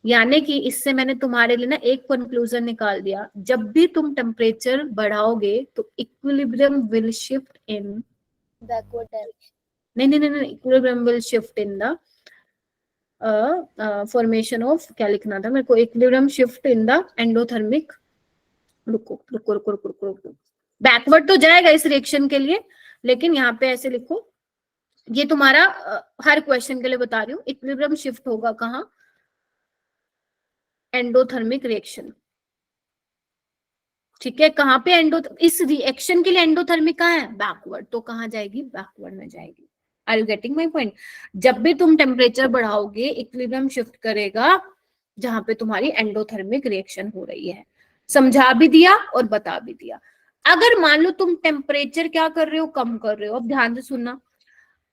यानी कि इससे मैंने तुम्हारे लिए ना एक कंक्लूजन निकाल दिया, जब भी तुम टेम्परेचर बढ़ाओगे तो equilibrium will shift in backward direction. नहीं, equilibrium will shift in the formation of, क्या लिखना था मेरे को, equilibrium shift in the endothermic, रुको, बैकवर्ड तो जाएगा इस रिएक्शन के लिए, लेकिन यहाँ पे ऐसे लिखो, ये तुम्हारा हर क्वेश्चन के लिए बता रही हूँ, इक्विलिब्रियम शिफ्ट होगा कहाँ, एंडोथर्मिक रिएक्शन, ठीक है। कहाँ पे इस रिएक्शन के लिए एंडोथर्मिक कहाँ है, बैकवर्ड, तो कहाँ जाएगी, बैकवर्ड में जाएगी। Are you getting my point? जब भी तुम टेम्परेचर बढ़ाओगे इक्विलिब्रियम शिफ्ट करेगा जहां पे तुम्हारी एंडोथर्मिक रिएक्शन हो रही है। समझा भी दिया और बता भी दिया। अगर मान लो तुम टेम्परेचर क्या कर रहे हो, कम कर रहे हो, अब ध्यान से सुनना,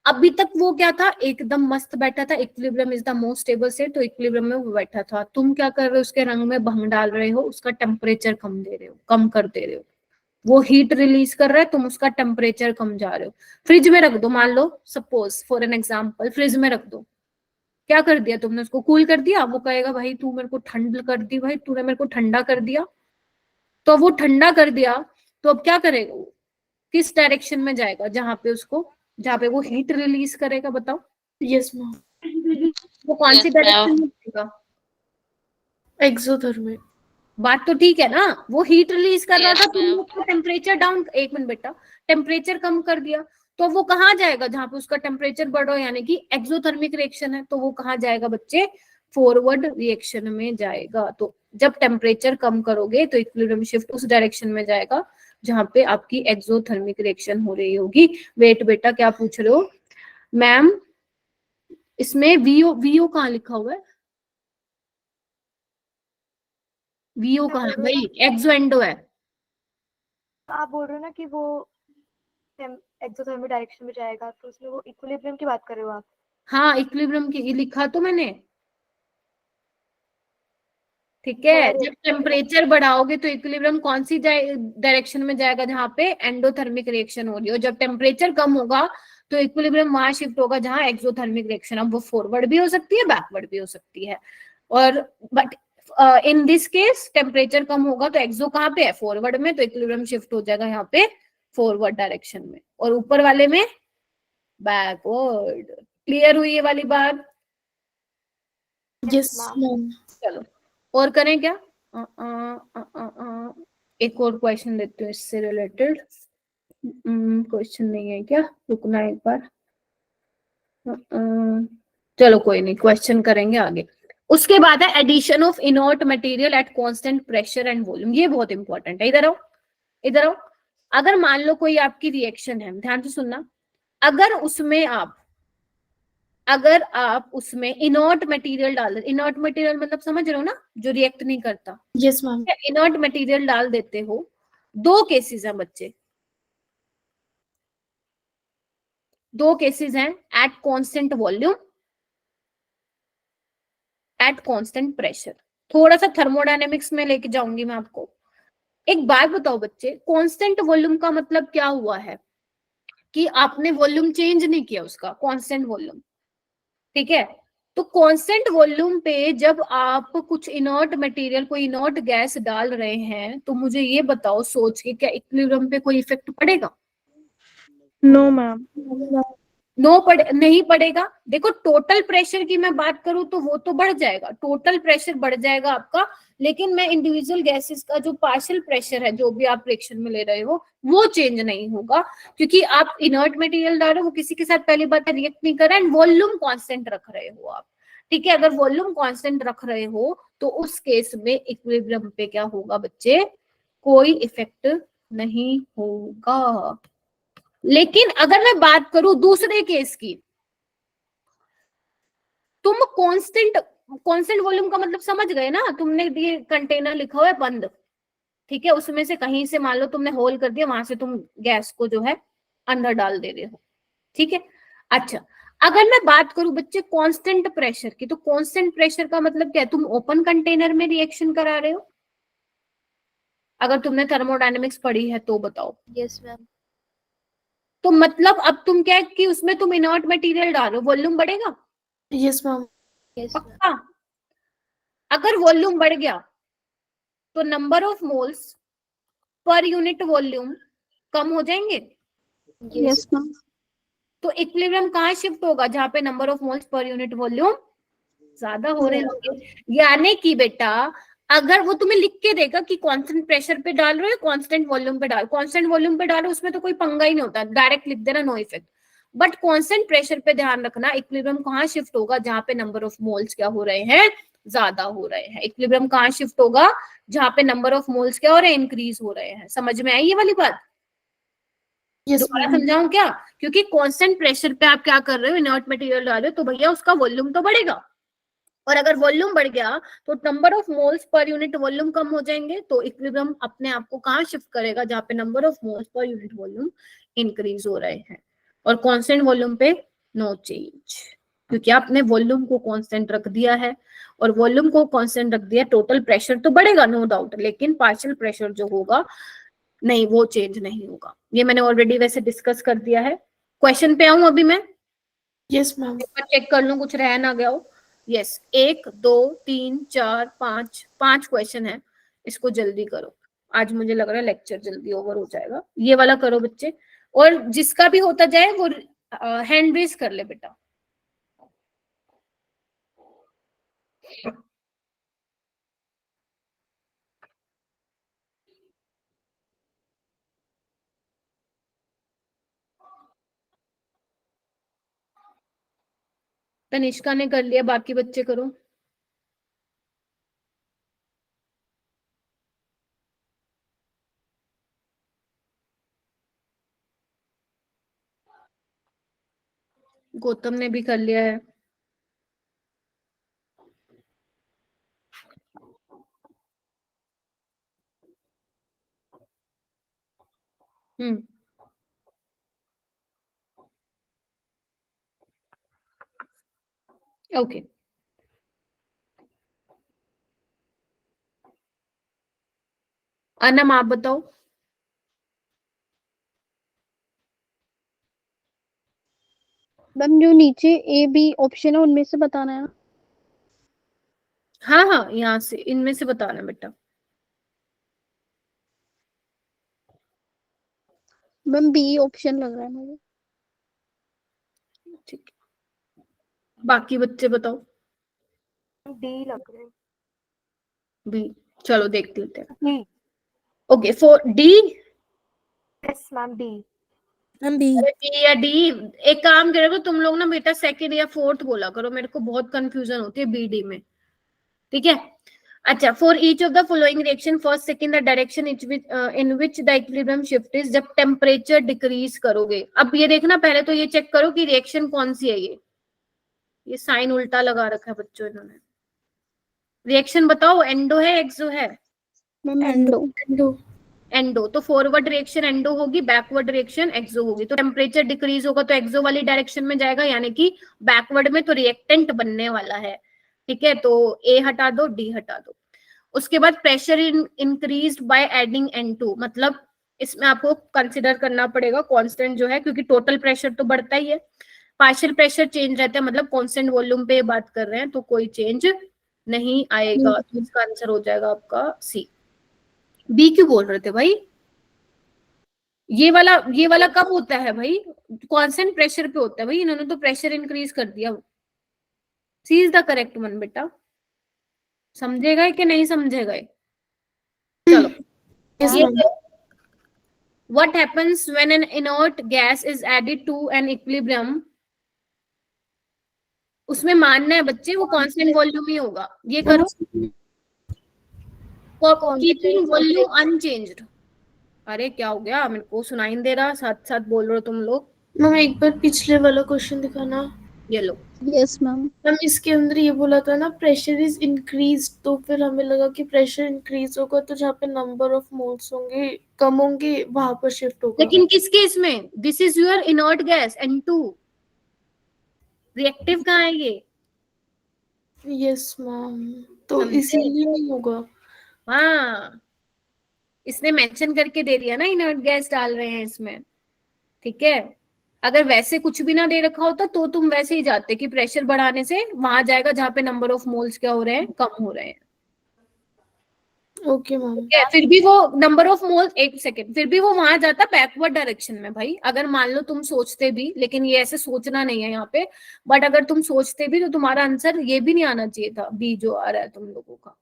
अभी तक वो क्या था, एकदम मस्त बैठा था, equilibrium is the most stable state, तो इक्विलिब्रियम में वो बैठा था। तुम क्या कर रहे हो, उसके रंग में भंग डाल रहे हो, उसका टेम्परेचर कम दे रहे हो, कम कर दे रहे हो, वो हीट रिलीज कर रहा है, तुम उसका टेम्परेचर कम जा रहे हो। फ्रिज में रख दो, मान लो suppose for an example, fridge में रख दो, क्या कर दिया तुमने, उसको कूल कर दिया, वो कहेगा भाई तू मेरे को ठंड कर दी, भाई तूने मेरे को ठंडा कर दिया, तो वो ठंडा कर दिया, तो अब क्या करेगा वो, किस डायरेक्शन में जाएगा, जहाँ पे वो हीट रिलीज करेगा, बताओ। Yes ma'am. वो कौन सी Yes, डायरेक्शन ma'am. में जाएगा, एक्सोथर्मिक। बात तो ठीक है ना, वो हीट रिलीज कर रहा Yes, था, ma'am. तुमने उसका टेम्परेचर डाउन, एक मिनट बेटा, टेम्परेचर कम कर दिया, तो वो कहाँ जाएगा, जहां पे उसका टेम्परेचर बढ़ रहा हो, यानी कि एक्सोथर्मिक रिएक्शन है, तो वो कहाँ जाएगा बच्चे, फॉरवर्ड रिएक्शन में जाएगा। तो जब टेम्परेचर कम करोगे तो इक्विलिब्रियम शिफ्ट उस डायरेक्शन में जाएगा जहां पे आपकी एक्सोथर्मिक रिएक्शन हो रही होगी। वेट बेटा, क्या पूछ रहे हो मैम, इसमें वीओ, वीओ कहाँ लिखा हुआ है, वीओ कहाँ है भाई, एक्सो एंडो है। आप बोल रहे हो ना कि वो एक्सोथर्मिक डायरेक्शन में जाएगा, तो उसमें वो इक्विलिब्रियम की बात कर रहे हो आप? हाँ इक्विलिब्रियम की लिखा तो मैंने, ठीक है। थोड़ा जब टेम्परेचर बढ़ाओगे तो इक्विलिब्रियम कौन सी डायरेक्शन में जाएगा, जहां पे एंडोथर्मिक रिएक्शन हो रही हो। जब टेम्परेचर कम होगा तो इक्विलिब्रियम वहां शिफ्ट होगा जहां एक्सोथर्मिक रिएक्शन, अब वो फॉरवर्ड भी हो सकती है, बैकवर्ड भी हो सकती है। और but in this case temperature कम होगा तो एक्सो कहाँ पे है, फॉरवर्ड में, तो इक्विलिब्रियम शिफ्ट हो जाएगा यहाँ पे फॉरवर्ड डायरेक्शन में, और ऊपर वाले में बैकवर्ड। क्लियर हुई ये वाली बात? Yes, ma'am. चलो और करें क्या, एक और क्वेश्चन देती हूँ इससे रिलेटेड। क्वेश्चन नहीं है क्या, रुकना एक बार। चलो कोई नहीं, क्वेश्चन करेंगे आगे। उसके बाद है addition of inert material at constant pressure and volume, ये बहुत इंपॉर्टेंट है। इधर आओ, इधर आओ। अगर मान लो कोई आपकी रिएक्शन है, ध्यान से सुनना, अगर आप उसमें इनर्ट मटेरियल डाल दे, इनर्ट मटेरियल मतलब समझ रहे हो ना, जो रिएक्ट नहीं करता, Yes, ma'am. इनर्ट मटेरियल डाल देते हो, दो केसेस हैं बच्चे, दो केसेस हैं, at constant volume, eight constant pressure. थोड़ा सा थर्मोडायनेमिक्स में लेके जाऊंगी मैं आपको। एक बात बताओ बच्चे, कांस्टेंट वॉल्यूम का मतलब क्या हुआ है, कि आपने वॉल्यूम चेंज नहीं किया उसका, कांस्टेंट वॉल्यूम, ठीक है। तो कांस्टेंट वॉल्यूम पे जब आप कुछ इनर्ट मटेरियल, कोई इनर्ट गैस डाल रहे हैं, तो मुझे ये बताओ सोच के, क्या इक्विलिब्रियम पे कोई इफेक्ट पड़ेगा? No, ma'am. नहीं पड़ेगा। देखो टोटल प्रेशर की मैं बात करूं तो वो तो बढ़ जाएगा, टोटल प्रेशर बढ़ जाएगा आपका, लेकिन मैं इंडिविजुअल गैसेस का जो पार्शियल प्रेशर है, जो भी आप रिएक्शन में ले रहे हो, वो चेंज नहीं होगा, क्योंकि आप इनर्ट मटेरियल डाल रहे हो, वो किसी के साथ पहली बात रिएक्ट नहीं कर रहा है, एंड वॉल्यूम कांस्टेंट रख रहे हो आप, ठीक है। अगर वॉल्यूम कांस्टेंट रख रहे हो तो उस केस में इक्विलिब्रियम पे क्या होगा बच्चे, कोई इफेक्ट नहीं होगा। लेकिन अगर मैं बात करूं दूसरे केस की, तुम कांस्टेंट, कांस्टेंट वॉल्यूम का मतलब समझ गए ना, तुमने ये कंटेनर लिखा हुआ है बंद, ठीक है, उसमें से कहीं से मान लो तुमने होल कर दिया, वहां से तुम गैस को जो है अंदर डाल दे रहे हो, ठीक है। अच्छा, अगर मैं बात करूं बच्चे कांस्टेंट प्रेशर की, तो कांस्टेंट प्रेशर का मतलब क्या है, तुम ओपन कंटेनर में रिएक्शन करा रहे हो, अगर तुमने थर्मोडायनेमिक्स पढ़ी है तो बताओ। Yes, ma'am. तो मतलब अब तुम क्या है कि उसमें तुम इनर्ट मटेरियल डालो, वॉल्यूम बढ़ेगा Yes, ma'am. Yes, ma'am. पक्का। अगर वॉल्यूम बढ़ गया तो number of moles per unit volume कम हो जाएंगे, Yes. Yes, ma'am. तो इक्विलिब्रियम कहाँ शिफ्ट होगा, जहां पे number of moles per unit volume ज्यादा हो रहे होंगे। यानी कि बेटा अगर वो तुम्हें लिख के देगा कि कांस्टेंट प्रेशर पे डाल रहे हो, कांस्टेंट वॉल्यूम पे डाल, कांस्टेंट वॉल्यूम पे डालो, उसमें तो कोई पंगा ही नहीं होता, डायरेक्ट लिख देना, no effect. But constant pressure पे ध्यान रखना, इक्विलिब्रियम कहाँ शिफ्ट होगा, जहां पे नंबर ऑफ मोल्स क्या हो रहे हैं, ज्यादा हो रहे हैं। इक्विलिब्रियम कहाँ शिफ्ट होगा, जहां पे नंबर ऑफ मोल्स क्या हो रहे हैं, इंक्रीज हो रहे हैं। समझ में आई ये वाली बात? Yes, दोबारा ma'am. समझाऊं क्या? क्योंकि कांस्टेंट प्रेशर पे आप क्या कर रहे हो, इनर्ट मटेरियल डाल रहे हो, तो भैया उसका वॉल्यूम तो बढ़ेगा, और अगर वॉल्यूम बढ़ गया तो number of moles per unit volume कम हो जाएंगे, तो इक्विलिब्रियम अपने आप को कहाँ शिफ्ट करेगा, जहां पे number of moles per unit volume increase हो रहे हैं। और कांस्टेंट वॉल्यूम पे नो चेंज, क्योंकि आपने वॉल्यूम को कांस्टेंट रख दिया है, और वॉल्यूम को कांस्टेंट रख दिया, टोटल प्रेशर तो बढ़ेगा नो डाउट, लेकिन पार्शियल प्रेशर जो होगा नहीं, वो चेंज नहीं होगा। ये मैंने ऑलरेडी वैसे डिस्कस कर दिया है। क्वेश्चन पे आऊं अभी मैं, Yes, ma'am. चेक कर लूं कुछ रह ना गया हो। यस, 1 2 3 4 5 5 क्वेश्चन है, इसको जल्दी करो, आज मुझे लग रहा है लेक्चर जल्दी ओवर हो जाएगा। ये वाला करो बच्चे, और जिसका भी होता जाए वो हैंड रेज कर ले बेटा। तनिष्का ने कर लिया, बाकी बच्चे करो। गौतम ने भी कर लिया है। ओके, अनम आप बताओ। मैम जो नीचे ए बी ऑप्शन है उनमें से बताना है। हाँ हाँ, यहाँ से इनमें से बताना बेटा। मैम बी ऑप्शन लग रहा है मुझे। ठीक है, बाकी बच्चे बताओ। डी लग रहे हैं। बी, चलो देख लेते हैं। D. Okay, for D. Yes ma'am, D. Ma'am B. अरे बी या डी, एक काम करेगा तुम लोग ना बेटा, सेकंड या फोर्थ बोला करो, मेरे को बहुत कंफ्यूजन होती है बी डी में। ठीक है, अच्छा। For each of the following reaction first second the direction in which the equilibrium shift is, जब टेम्परेचर डिक्रीज करोगे। अब ये देखना, पहले तो ये चेक करो कि रिएक्शन कौन सी है। ये साइन उल्टा लगा रखा है बच्चों इन्होंने। रिएक्शन बताओ, एंडो है एक्सो है? Ma'am endo. Endo. Endo. Endo, तो फॉरवर्ड रिएक्शन एंडो होगी, बैकवर्ड रिएक्शन एक्सो होगी। तो टेम्परेचर डिक्रीज होगा तो एक्सो वाली डायरेक्शन में जाएगा, यानी कि बैकवर्ड में, तो रिएक्टेंट बनने वाला है। ठीक है, तो ए हटा दो, डी हटा दो। उसके बाद pressure increase by adding N2, मतलब इसमें आपको कंसिडर करना पड़ेगा कांस्टेंट जो है, क्योंकि टोटल प्रेशर तो बढ़ता ही है, पार्शियल प्रेशर चेंज रहता है, मतलब कांस्टेंट वॉल्यूम पे बात कर रहे हैं, तो कोई चेंज नहीं आएगा। तो इसका आंसर हो जाएगा आपका सी। बी क्यों बोल रहे थे भाई? ये वाला कब होता है भाई? कांस्टेंट प्रेशर पे होता है भाई, इन्होंने तो प्रेशर इंक्रीज कर दिया। सी इज द करेक्ट वन बेटा, समझेगा कि नहीं समझेगा? चलो, यस ये ma'am. what happens when an inert gas is added to an equilibrium, उसमें मानना है बच्चे वो कांस्टेंट वॉल्यूम ही होगा। ये करो, कीपिंग वॉल्यूम अनचेंज्ड। अरे क्या हो गया, मेरे को सुनाई नहीं दे रहा, साथ साथ बोल रहे हो तुम लोग। मैम एक बार पिछले वाला क्वेश्चन दिखाना। ये लो, यस मैम। मैम इसके अंदर ये बोला था ना प्रेशर इज इंक्रीज, तो फिर हमें लगा कि प्रेशर इंक्रीज होगा तो जहाँ पे नंबर ऑफ मोल्स होंगे कम होंगे वहां पर शिफ्ट होगा। लेकिन किस केस में? This is your inert gas N2, reactive कहाँ है ये? यस मैम, तो समझे? इसीलिए नहीं होगा। हाँ, इसने मेंशन करके दे दिया ना, इनर्ट गैस डाल रहे हैं इसमें। ठीक है, अगर वैसे कुछ भी ना दे रखा होता तो तुम वैसे ही जाते कि प्रेशर बढ़ाने से वहां जाएगा जहां पे नंबर ऑफ मोल्स क्या हो रहे हैं, कम हो रहे हैं। Okay ma'am. ठीक है, फिर भी वो नंबर ऑफ मोल्स, एक सेकेंड, फिर भी वो वहां जाता बैकवर्ड डायरेक्शन में भाई। अगर मान लो तुम सोचते भी, लेकिन ये ऐसे सोचना नहीं है यहाँ पे, बट अगर तुम सोचते भी तो तुम्हारा आंसर ये भी नहीं आना चाहिए था, बी जो आ रहा है तुम लोगों का,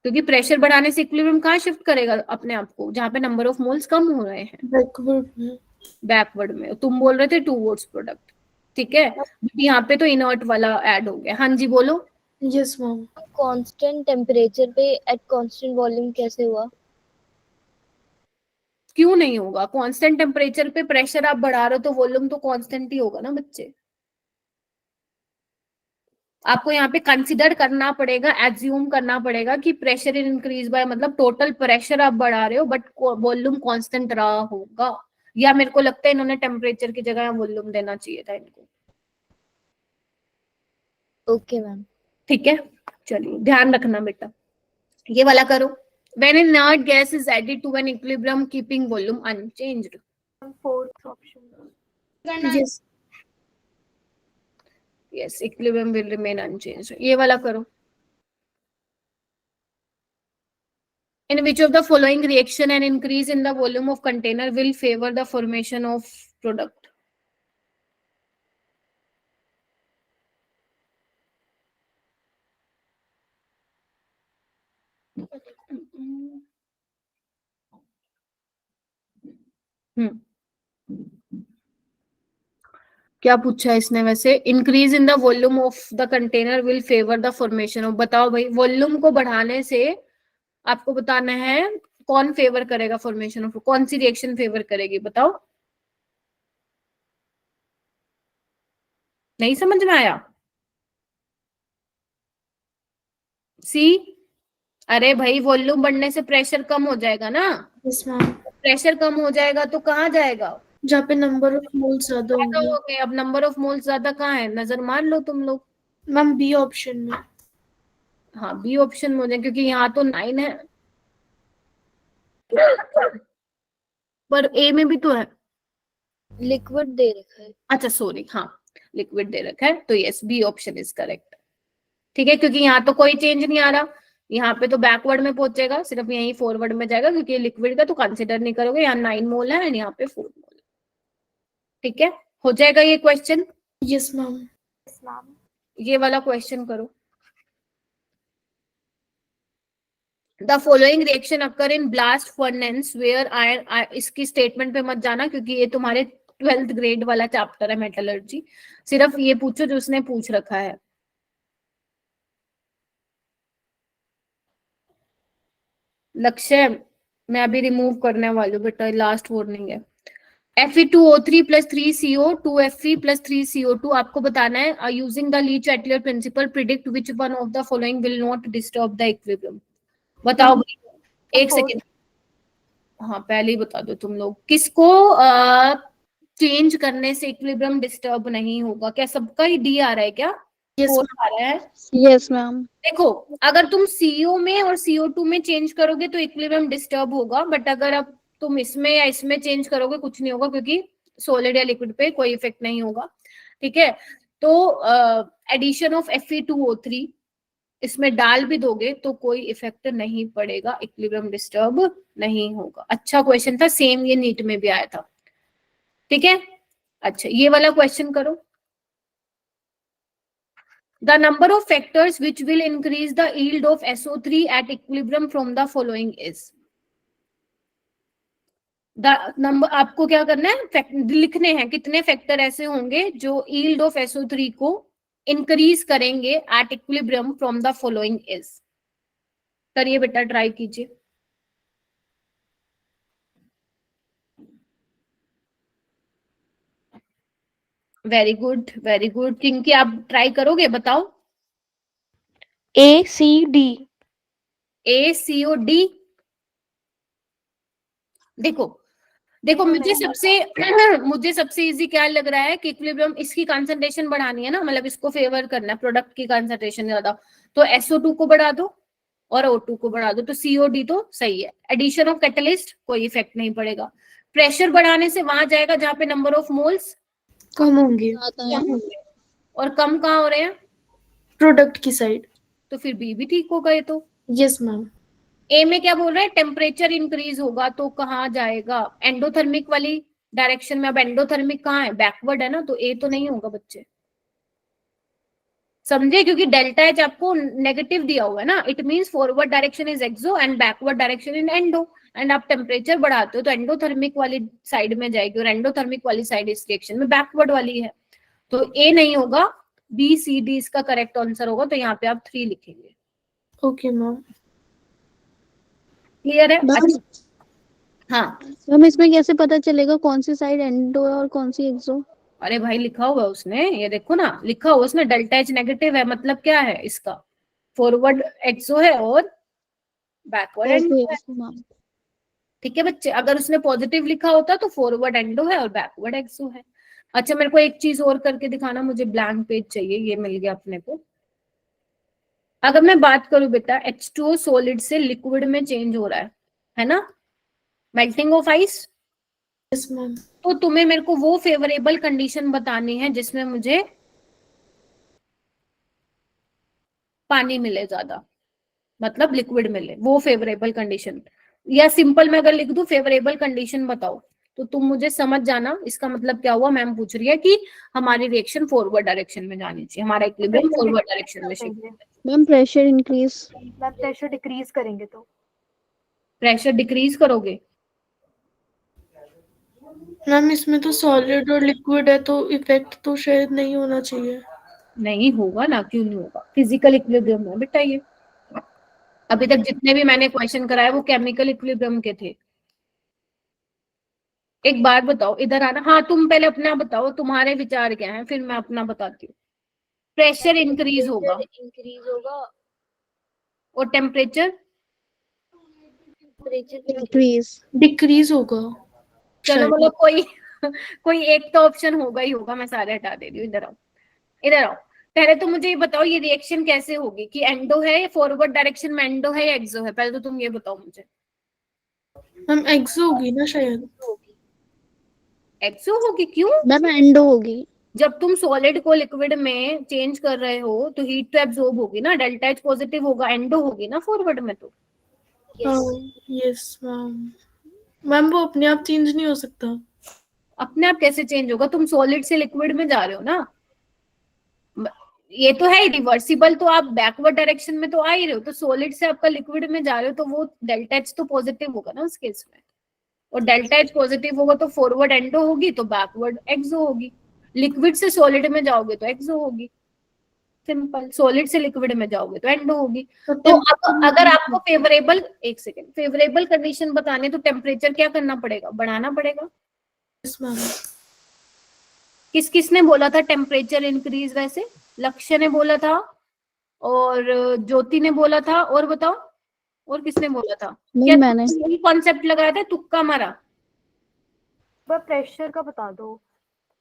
क्योंकि प्रेशर बढ़ाने से इक्विलिब्रियम कहाँ शिफ्ट करेगा अपने आप को, जहां पे नंबर ऑफ मोल्स कम हो रहे हैं, बैकवर्ड में। बैकवर्ड में। तुम बोल रहे थे टूवर्ड्स प्रोडक्ट। ठीक है, यहाँ पे तो इनर्ट वाला ऐड हो गया। हाँ जी बोलो। Yes ma'am. कांस्टेंट टेम्परेचर पे एट कांस्टेंट वॉल्यूम कैसे हुआ? क्यों नहीं होगा? कांस्टेंट टेम्परेचर पे प्रेशर आप बढ़ा रहे हो तो वॉल्यूम तो कांस्टेंट ही होगा ना बच्चे। आपको यहाँ पे कंसिडर करना पड़ेगा, एज्यूम करना पड़ेगा कि प्रेशर इंक्रीज बाय, मतलब टोटल प्रेशर आप बढ़ा रहे हो बट वॉल्यूम कांस्टेंट रहा होगा। या मेरे को लगता है इन्होंने टेम्परेचर की जगह वॉल्यूम देना चाहिए था इनको। Okay ma'am. ठीक है, चलिए ध्यान रखना बेटा, ये वाला करो। When an inert gas is added to an equilibrium keeping volume unchanged. Fourth option. Yes. Yes, equilibrium will remain unchanged. ये वाला करो। In which of the following reaction an increase in the volume of container will favor the formation of product? क्या पूछा है इसने वैसे? Increase in the volume of the container will favour the formation of. बताओ भाई, volume को बढ़ाने से आपको बताना है कौन फेवर करेगा फॉर्मेशन ऑफ, कौन सी रिएक्शन फेवर करेगी, बताओ। नहीं समझ में आया? सी, अरे भाई वॉल्यूम बढ़ने से प्रेशर कम हो जाएगा ना, यस मैम, प्रेशर कम हो जाएगा तो कहाँ जाएगा? जहाँ पे नंबर ऑफ मोल्स ज्यादा ज्यादा होंगे। हो गए। अब नंबर ऑफ मोल्स ज्यादा कहाँ है, नजर मार लो तुम लोग। मैम बी ऑप्शन में। हाँ बी ऑप्शन में हो जाए, क्योंकि यहाँ तो 9 है पर ए में भी तो है। लिक्विड दे रखा है। अच्छा सॉरी, हाँ लिक्विड दे रखा है, तो yes B option is correct. ठीक है, क्योंकि यहाँ तो कोई चेंज नहीं आ रहा, यहाँ पे तो बैकवर्ड में पहुंचेगा, सिर्फ यही फॉरवर्ड में जाएगा, क्योंकि लिक्विड का तो कंसिडर नहीं करोगे। यहाँ 9 मोल है एंड यहाँ पे 4 मोल है। ठीक है, हो जाएगा ये question. Yes ma'am. Yes ma'am. ये वाला क्वेश्चन करो। The following reaction occur in blast furnace where iron, इसकी स्टेटमेंट पे मत जाना क्योंकि ये तुम्हारे 12th ग्रेड वाला चैप्टर है मेटलर्जी। सिर्फ ये पूछो जो उसने पूछ रखा है। लक्ष्य मैं अभी रिमूव करने वाली हूँ बेटा, लास्ट वार्निंग है। Fe2O3 plus 3CO 2Fe plus 3CO2 आपको बताना है using the Lee Chatelier principal predict which one of the following will not disturb the equilibrium. बताओ भाई, एक सेकेंड। हाँ पहले ही बता दो तुम लोग, किसको चेंज करने से इक्विलिब्रियम डिस्टर्ब नहीं होगा? क्या सबका ही डी आ रहा है क्या? यस फोर आ रहा है? Yes ma'am. देखो, अगर तुम CO में और CO2 में चेंज करोगे तो इक्विलिब्रियम डिस्टर्ब होगा, बट अगर अब तुम इसमें या इसमें चेंज करोगे कुछ नहीं होगा, क्योंकि सॉलिड या लिक्विड पे कोई इफेक्ट नहीं होगा। ठीक है, तो एडिशन ऑफ Fe2O3 इसमें डाल भी दोगे तो कोई इफेक्ट नहीं पड़ेगा, इक्विलिब्रियम डिस्टर्ब नहीं होगा। अच्छा क्वेश्चन था, सेम ये नीट में भी आया था। ठीक है, अच्छा ये वाला क्वेश्चन करो। The number of factors which will increase the yield of SO3 at equilibrium from the following is। The number आपको क्या करना है, लिखने हैं कितने फैक्टर ऐसे होंगे जो yield of SO3 को इंक्रीज करेंगे at equilibrium from the following is. करिए बेटा, ट्राई कीजिए। वेरी गुड वेरी गुड, क्योंकि आप ट्राई करोगे, बताओ। ACD। ACOD। देखो देखो, मुझे सबसे इजी क्या लग रहा है कि इक्विलिब्रियम, इसकी कंसंट्रेशन बढ़ानी है ना, मतलब इसको फेवर करना है, प्रोडक्ट की कंसंट्रेशन ज्यादा, तो SO2 को बढ़ा दो और O2 को बढ़ा दो, तो COD तो सही है। एडिशन ऑफ कैटलिस्ट कोई इफेक्ट नहीं पड़ेगा। प्रेशर बढ़ाने से वहां जाएगा जहां पे नंबर ऑफ मोल्स कम होंगे और कम कहाँ हो रहे हैं, प्रोडक्ट की साइड, तो फिर बी भी ठीक होगा ये तो। Yes ma'am. ए में क्या बोल रहा है, टेम्परेचर इंक्रीज होगा तो कहाँ जाएगा, एंडोथर्मिक वाली डायरेक्शन में। अब एंडोथर्मिक कहाँ है, बैकवर्ड है ना, तो ए तो नहीं होगा बच्चे, समझे, क्योंकि डेल्टा एच आपको नेगेटिव दिया हुआ है ना, it means forward direction is exo and backward direction in endo, and आप टेम्परेचर बढ़ाते हो तो एंडोथर्मिक वाली साइड में जाएगी, और एंडोथर्मिक वाली साइड इस रिएक्शन में बैकवर्ड वाली है, तो ए नहीं होगा, बी सी डी इसका करेक्ट आंसर होगा, तो यहाँ पे आप 3 लिखेंगे। Okay ma'am. क्लियर है? मैम अच्छा हाँ, मैम इसमें कैसे पता चलेगा कौन सी साइड एंडो है और कौन सी एक्सो? अरे भाई लिखा हुआ है उसने, ये देखो ना, लिखा हुआ उसने, डेल्टा एच नेगेटिव है, मतलब क्या है इसका, फॉरवर्ड एक्सो है और बैकवर्ड एंडो है। मैम ठीक है बच्चे, अगर उसने पॉजिटिव लिखा होता तो फॉरवर्ड एंडो है और बैकवर्ड एक्सो है। अच्छा मेरे को एक चीज और करके दिखाना, मुझे ब्लैंक पेज चाहिए, ये मिल गया अपने को। अगर मैं बात करूं बेटा, H2O सॉलिड से लिक्विड में चेंज हो रहा है ना, melting of ice, yes ma'am. तो तुम्हें मेरे को वो फेवरेबल कंडीशन बतानी है जिसमें मुझे पानी मिले ज्यादा, मतलब लिक्विड मिले, वो फेवरेबल कंडीशन। या सिंपल में अगर लिख दूं फेवरेबल कंडीशन बताओ, तो तुम मुझे समझ जाना इसका मतलब क्या हुआ। मैम पूछ रही है कि हमारी रिएक्शन फॉरवर्ड डायरेक्शन में जानी चाहिए, हमारा इक्विलिब्रियम फॉरवर्ड डायरेक्शन में shift. Ma'am pressure increase. Ma'am pressure decrease करेंगे तो प्रेशर डिक्रीज करोगे, मैम इसमें तो सॉलिड और लिक्विड है, तो इफेक्ट तो शायद नहीं होना चाहिए। नहीं होगा ना, क्यों नहीं होगा, फिजिकल इक्विलिब्रियम है बेटा ये। अभी तक जितने भी मैंने क्वेश्चन कराए वो केमिकल इक्विलिब्रियम के थे। एक बात बताओ, इधर आना। हाँ, तुम पहले अपना बताओ, तुम्हारे विचार क्या हैं, फिर मैं अपना बताती हूँ। प्रेशर इंक्रीज होगा इंक्रीज होगा, और टेम्परेचर टेम्परेचर इंक्रीज। डिक्रीज होगा चलो शायद। मतलब कोई कोई एक तो ऑप्शन होगा ही होगा। मैं सारे हटा दे रही हूँ, इधर आओ, इधर आओ। पहले तो मुझे ये बताओ, ये रिएक्शन कैसे होगी, कि एंडो है या फॉरवर्ड डायरेक्शन में एंडो है या एक्सो है, पहले तो तुम ये बताओ मुझे। मैम एक्सो होगी ना शायद। होगी। एक्सो होगी, क्यों? मैम एंडो होगी। जब तुम सॉलिड को लिक्विड में चेंज कर रहे हो तो हीट तो एब्जॉर्ब होगी ना, डेल्टा एच पॉजिटिव होगा, एंडो होगी ना फॉरवर्ड में। तो हाँ यस मैम। मैम वो अपने आप चेंज नहीं हो सकता। अपने आप कैसे चेंज होगा, तुम सॉलिड से लिक्विड में जा रहे हो ना। ये तो है रिवर्सिबल, तो आप बैकवर्ड डायरेक्शन में तो आ ही रहे हो, तो सॉलिड से आपका लिक्विड में जा रहे हो तो वो डेल्टा एच तो पॉजिटिव होगा ना उस केस में। और डेल्टा एच पॉजिटिव होगा तो फॉरवर्ड एंडो होगी, तो बैकवर्ड एक्सो होगी। लिक्विड से सॉलिड में जाओगे तो एक्सो होगी, सिंपल। सॉलिड से लिक्विड में जाओगे तो एंडो होगी। तो अब अगर आपको फेवरेबल, एक सेकेंड, फेवरेबल कंडीशन बताने तो टेम्परेचर क्या करना पड़ेगा, बढ़ाना पड़ेगा। Yes ma'am. किस किसने बोला था टेम्परेचर इंक्रीज, वैसे लक्ष्य ने बोला था और ज्योति ने बोला था, और बताओ और किसने बोला था? नहीं क्या मैंने। तुमने यही कॉन्सेप्ट लगाया था, तुक्का मारा? प्रेशर का बता दो।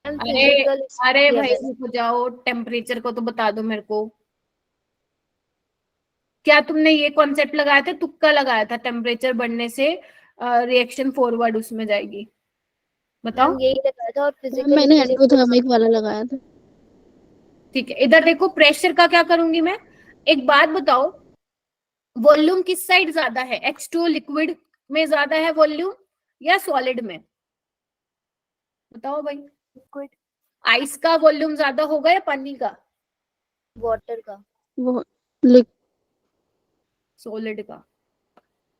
अरे फिजिकल अरे भाई रुक जाओ, टेम्परेचर को तो बता दो मेरे को। क्या तुमने ये कॉन्सेप्ट लगाया था, तुक्का लगाया था, टेम्परेचर बढ़ने से रिएक्शन फॉरवर्ड उसमें जाएगी? बताओ। मैम यही लगाया था, और मैम फिजिकल मैंने एंडोथर्मिक वाला लगाया था। ठीक है, इधर देखो, प्रेशर का क्या करूंगी मैं। एक बात बताओ, वॉल्यूम किस साइड ज्यादा है, H2 लिक्विड में ज्यादा है वॉल्यूम या सॉलिड में? बताओ भाई। लिक्विड। आइस का वॉल्यूम ज्यादा होगा या पानी का? वाटर का। वो लिक सॉलिड का।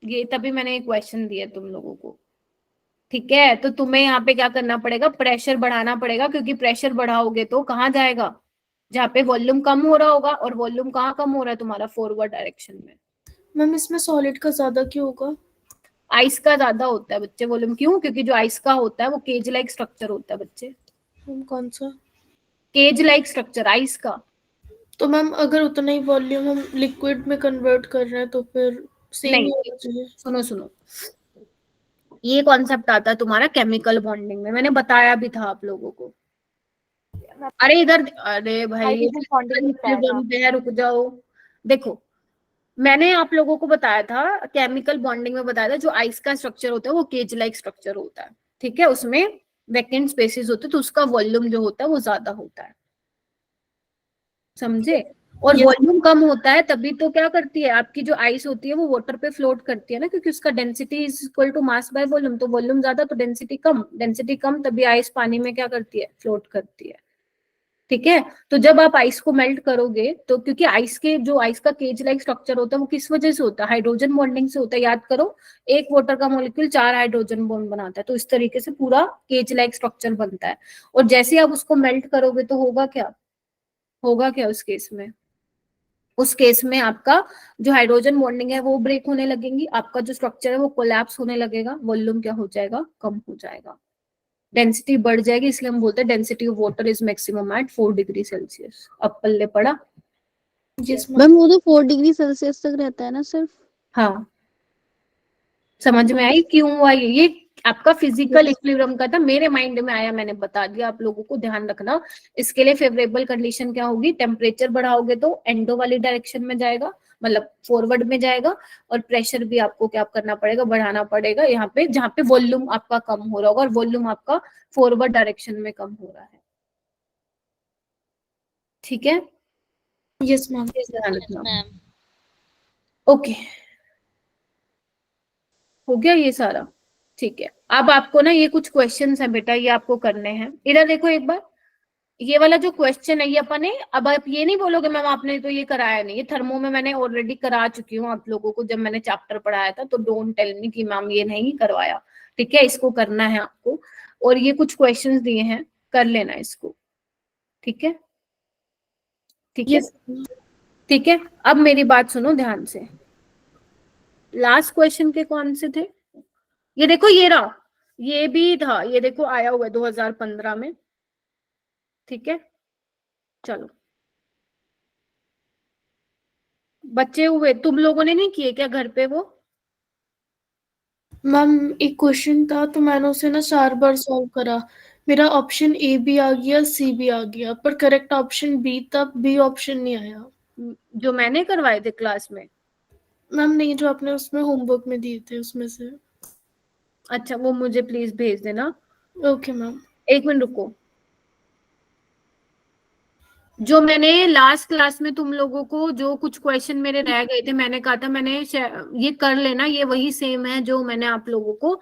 ये तभी मैंने एक क्वेश्चन दिया तुम लोगों को। ठीक है, तो तुम्हें यहाँ पे क्या करना पड़ेगा, प्रेशर बढ़ाना पड़ेगा, क्योंकि प्रेशर बढ़ाओगे तो कहाँ जाएगा, जहाँ पे वॉल्यूम कम हो रहा होगा। और वॉल्यूम कहाँ कम हो रहा है तुम्हारा, फॉरवर्ड डायरेक्शन में। मैम इसमें सॉलिड का ज्यादा क्यों होगा? आइस का ज्यादा होता है बच्चे वॉल्यूम, क्यों? क्योंकि जो आइस का होता है वो केज लाइक स्ट्रक्चर होता है बच्चे। मैम कौन सा? केज लाइक स्ट्रक्चर आइस का। तो मैम अगर उतना ही वॉल्यूम हम लिक्विड में कन्वर्ट कर रहे हैं तो फिर सेम ही नहीं, होना चाहिए। सुनो सुनो, ये कॉन्सेप्ट आता है तुम्हारा केमिकल बॉन्डिंग में, मैंने बताया भी था आप लोगों को। अरे इधर, अरे भाई हाइड्रोजन बॉन्डिंग में बताया था। रुक जाओ। देखो, मैंने आप लोगों को बताया था, केमिकल बॉन्डिंग में बताया था, जो आइस का स्ट्रक्चर होता है वो केज लाइक स्ट्रक्चर होता है। ठीक है, उसमें वैकेंट स्पेसेस होते हैं, तो उसका वॉल्यूम जो होता है वो ज्यादा होता है, समझे? और Yes. वॉल्यूम कम होता है तभी तो क्या करती है, आपकी जो आइस होती है वो वाटर पे फ्लोट करती है ना, क्योंकि उसका density is equal to mass by volume. तो वॉल्यूम ज्यादा तो डेंसिटी कम, डेंसिटी कम तभी आइस पानी में क्या करती है, फ्लोट करती है। ठीक है, तो जब आप आइस को मेल्ट करोगे तो, क्योंकि आइस के जो आइस का केज लाइक स्ट्रक्चर होता है वो किस वजह से होता है, हाइड्रोजन बॉन्डिंग से होता है। याद करो, एक वाटर का मॉलिक्यूल 4 हाइड्रोजन बॉन्ड बनाता है, तो इस तरीके से पूरा केज लाइक स्ट्रक्चर बनता है। और जैसे आप उसको मेल्ट करोगे तो होगा क्या, होगा क्या उस केस में, उस केस में आपका जो हाइड्रोजन बॉन्डिंग है वो ब्रेक होने लगेंगी, आपका जो स्ट्रक्चर है वो कोलैप्स होने लगेगा, वॉल्यूम क्या हो जाएगा, कम हो जाएगा, डेंसिटी बढ़ जाएगी। इसलिए हम बोलते हैं density of water is maximum at 4 degree Celsius. अब पल्ले पड़ा? यस मैम वो तो 4 डिग्री सेल्सियस तक रहता है ना सिर्फ। हाँ, समझ में आई क्यों हुआ ये आपका फिजिकल इक्विलिब्रियम का था, मेरे माइंड में आया, मैंने बता दिया आप लोगों को, ध्यान रखना। इसके लिए फेवरेबल कंडीशन क्या होगी, टेम्परेचर बढ़ाओगे तो एंडो वाली डायरेक्शन में जाएगा, मतलब फॉरवर्ड में जाएगा। और प्रेशर भी आपको क्या करना पड़ेगा, बढ़ाना पड़ेगा यहाँ पे, जहाँ पे वॉल्यूम आपका कम हो रहा होगा, और वॉल्यूम आपका फॉरवर्ड डायरेक्शन में कम हो रहा है। ठीक है, यस मैम। ध्यान रखना। ओके, हो गया ये सारा? ठीक है, अब आपको ना ये कुछ क्वेश्चंस हैं बेटा, ये आपको करने हैं। इधर देखो एक बार, ये वाला जो क्वेश्चन है ये अपने, अब आप ये नहीं बोलोगे मैम आपने तो ये कराया नहीं, ये थर्मो में मैंने ऑलरेडी करा चुकी हूँ आप लोगों को, जब मैंने चैप्टर पढ़ाया था, तो डोंट टेल मी कि मैम ये नहीं करवाया। ठीक है, इसको करना है आपको। और ये कुछ क्वेश्चंस दिए हैं, कर लेना इसको, ठीक है? ठीक है, यस ठीक है। अब मेरी बात सुनो ध्यान से, लास्ट क्वेश्चन के कौन से थे? ये देखो, ये रहा, ये भी था, ये देखो आया हुआ है 2015 में, ठीक है? चलो, बच्चे हुए, तुम लोगों ने नहीं किए क्या घर पे वो? मैम एक क्वेश्चन था तो मैंने उसे ना 4 बार सॉल्व करा, मेरा ऑप्शन ए भी आ गया, सी भी आ गया, पर करेक्ट ऑप्शन बी था, बी ऑप्शन नहीं आया। जो मैंने करवाए थे क्लास में? मैम नहीं, जो आपने उसमें होमवर्क में दिए थे उसमें से। अच्छा, वो मुझे प्लीज भेज देना। Okay ma'am. एक मिनट रुको, जो मैंने लास्ट क्लास में तुम लोगों को जो कुछ क्वेश्चन मेरे रह गए थे, मैंने कहा था मैंने ये कर लेना, ये वही सेम है जो मैंने आप लोगों को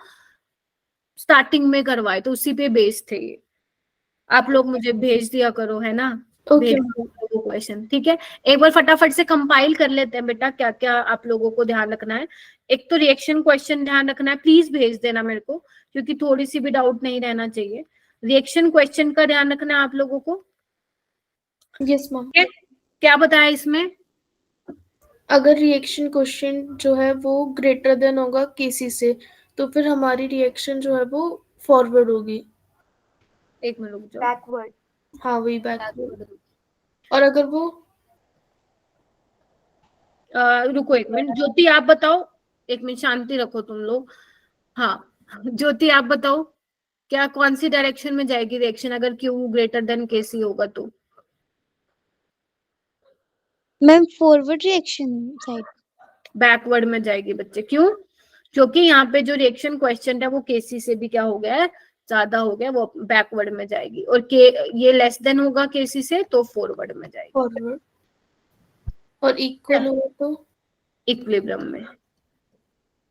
स्टार्टिंग में करवाए, तो उसी पे बेस्ड थे ये। आप लोग मुझे भेज दिया करो, है ना? ओके भेज दो क्वेश्चन, ठीक है? एक बार फटाफट से कंपाइल कर लेते हैं बेटा, क्या क्या आप लोगों को ध्यान रखना है। एक तो रिएक्शन क्वेश्चन ध्यान रखना है, प्लीज भेज देना मेरे को, क्योंकि थोड़ी सी भी डाउट नहीं रहना चाहिए। रिएक्शन क्वेश्चन का ध्यान रखना है आप लोगों को। Yes ma'am. क्या बताया इसमें? अगर रिएक्शन क्वेश्चन जो है वो ग्रेटर देन होगा केसी से, तो फिर हमारी रिएक्शन जो है वो फॉरवर्ड होगी। एक मिनट रुक जाओ, बैकवर्ड। हाँ वही बैकवर्ड। और अगर वो रुको एक मिनट, ज्योति आप बताओ, एक मिनट शांति रखो तुम लोग। हाँ, ज्योति आप बताओ, क्या कौन सी डायरेक्शन में जाएगी रिएक्शन अगर क्यू ग्रेटर देन केसी होगा तो? Ma'am forward reaction side. Backward में जाएगी बच्चे, क्यों? क्योंकि यहाँ पे जो रिएक्शन क्वेश्चन है वो केसी से भी क्या हो गया है, ज्यादा हो गया, वो बैकवर्ड में जाएगी। और के ये लेस देन होगा केसी से तो फॉरवर्ड में जाएगी, फॉरवर्ड। और इक्वल हो तो इक्विलिब्रियम में,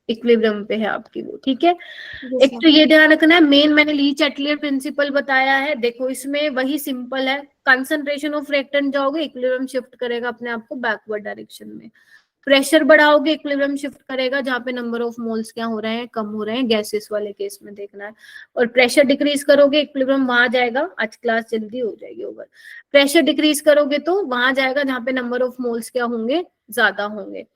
इक्विलिब्रियम पे है आपकी वो, ठीक है? yes, एक तो ये ध्यान रखना है, मेन मैंने ली चैटलियर प्रिंसिपल बताया है, देखो इसमें वही सिंपल है, कंसंट्रेशन ऑफ रिएक्टेंट जाओगे इक्विलिब्रियम शिफ्ट करेगा अपने आप को बैकवर्ड डायरेक्शन में, प्रेशर बढ़ाओगे इक्विलिब्रियम शिफ्ट करेगा जहाँ पे नंबर ऑफ मोल्स क्या हो रहे हैं, कम हो रहे हैं, गैसेस वाले केस में देखना है। और प्रेशर डिक्रीज करोगे इक्विलिब्रियम वहां जाएगा, आज क्लास जल्दी हो जाएगी ओवर, प्रेशर डिक्रीज करोगे तो वहां जाएगा जहाँ पे नंबर ऑफ मोल्स क्या होंगे, ज्यादा होंगे,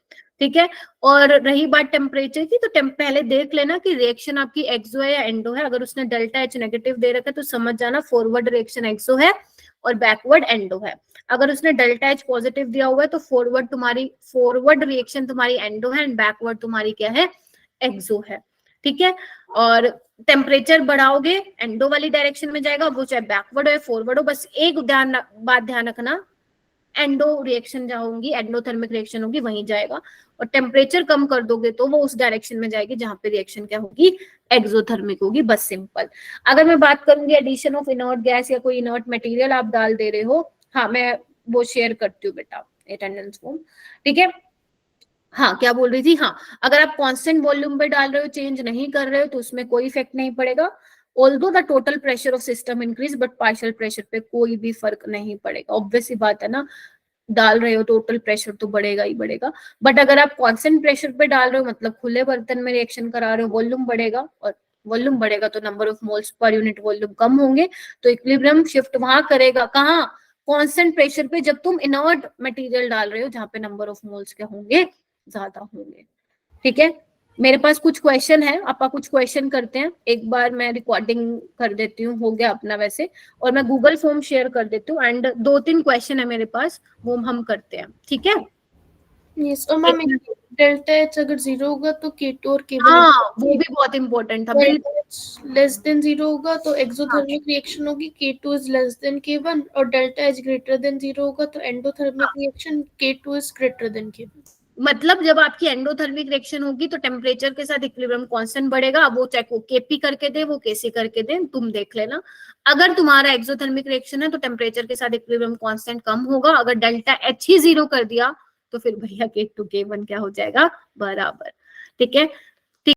ठीक है? और रही बात टेम्परेचर की, तो पहले देख लेना कि रिएक्शन आपकी एक्सो है या एंडो है। अगर उसने डेल्टा एच नेगेटिव दे रखा है तो समझ जाना फॉरवर्ड रिएक्शन एक्सो है और बैकवर्ड एंडो है। अगर उसने डेल्टा एच पॉजिटिव दिया हुआ है तो फॉरवर्ड रिएक्शन तुम्हारी एंडो है एंड बैकवर्ड तुम्हारी क्या है, एक्सो है, ठीक है? और टेम्परेचर बढ़ाओगे एंडो वाली डायरेक्शन में जाएगा, वो चाहे बैकवर्ड हो फॉरवर्ड हो। बस एक बात ध्यान रखना, एंडो रिएक्शन जहां होंगी, एंडोथर्मिक रिएक्शन होगी वहीं जाएगा। और टेम्परेचर कम कर दोगे तो वो उस डायरेक्शन में जाएगी जहां पे रिएक्शन क्या होगी, एक्सोथर्मिक होगी, बस सिंपल। अगर मैं बात करूंगी एडिशन ऑफ इनर्ट गैस या कोई इनर्ट मटेरियल आप डाल दे रहे हो, हाँ मैं वो शेयर करती हूँ बेटा अटेंडेंस फॉर्म, ठीक है? हाँ क्या बोल रही थी, हाँ अगर आप कांस्टेंट वॉल्यूम पे डाल रहे हो, चेंज नहीं कर रहे हो, तो उसमें कोई इफेक्ट नहीं पड़ेगा। Although the total pressure of system increase but partial pressure पे कोई भी फर्क नहीं पड़ेगा। ऑब्वियस ही बात है ना, डाल रहे हो टोटल प्रेशर तो बढ़ेगा ही बढ़ेगा। बट अगर आप कांस्टेंट प्रेशर पे डाल रहे हो, मतलब खुले बर्तन में रिएक्शन करा रहे हो, वॉल्यूम बढ़ेगा, और वॉल्यूम बढ़ेगा तो number of moles per unit volume कम होंगे, तो इक्विलिब्रियम शिफ्ट वहां करेगा, कहाँ, कांस्टेंट प्रेशर पे, जब तुम इनर्ट मटेरियल डाल रहे हो जहां पे नंबर ऑफ मोल्स क्या होंगे, ज्यादा होंगे, ठीक है? मेरे पास कुछ क्वेश्चन है, आपा कुछ क्वेश्चन करते हैं, एक बार मैं रिकॉर्डिंग कर देती हूँ, हो गया अपना वैसे, और मैं गूगल फॉर्म शेयर कर देती हूँ, एंड 2-3 क्वेश्चन है मेरे पास, वो हम करते हैं, ठीक है? यस। और मैम डेल्टा एच अगर 0 होगा तो K2 और K1, हाँ वो भी बहुत इंपॉर्टेंट था, लेस देन 0 होगा तो एक्सोथर्मिक रिएक्शन होगी, K2 is less than K1, और डेल्टा एच ग्रेटर देन 0 होगा तो endothermic reaction K2 is greater than K1। मतलब जब आपकी एंडोथर्मिक रिएक्शन होगी तो टेम्परेचर के साथ इक्विलिब्रियम कांस्टेंट बढ़ेगा, वो चाहे वो केपी करके दे, वो केसी करके दे, तुम देख लेना। अगर तुम्हारा एक्सोथर्मिक रिएक्शन है तो टेम्परेचर के साथ इक्विलिब्रियम कांस्टेंट कम होगा, अगर डेल्टा एच ही 0 कर दिया तो फिर भैया K2 K1 क्या हो जाएगा, बराबर, ठीक है?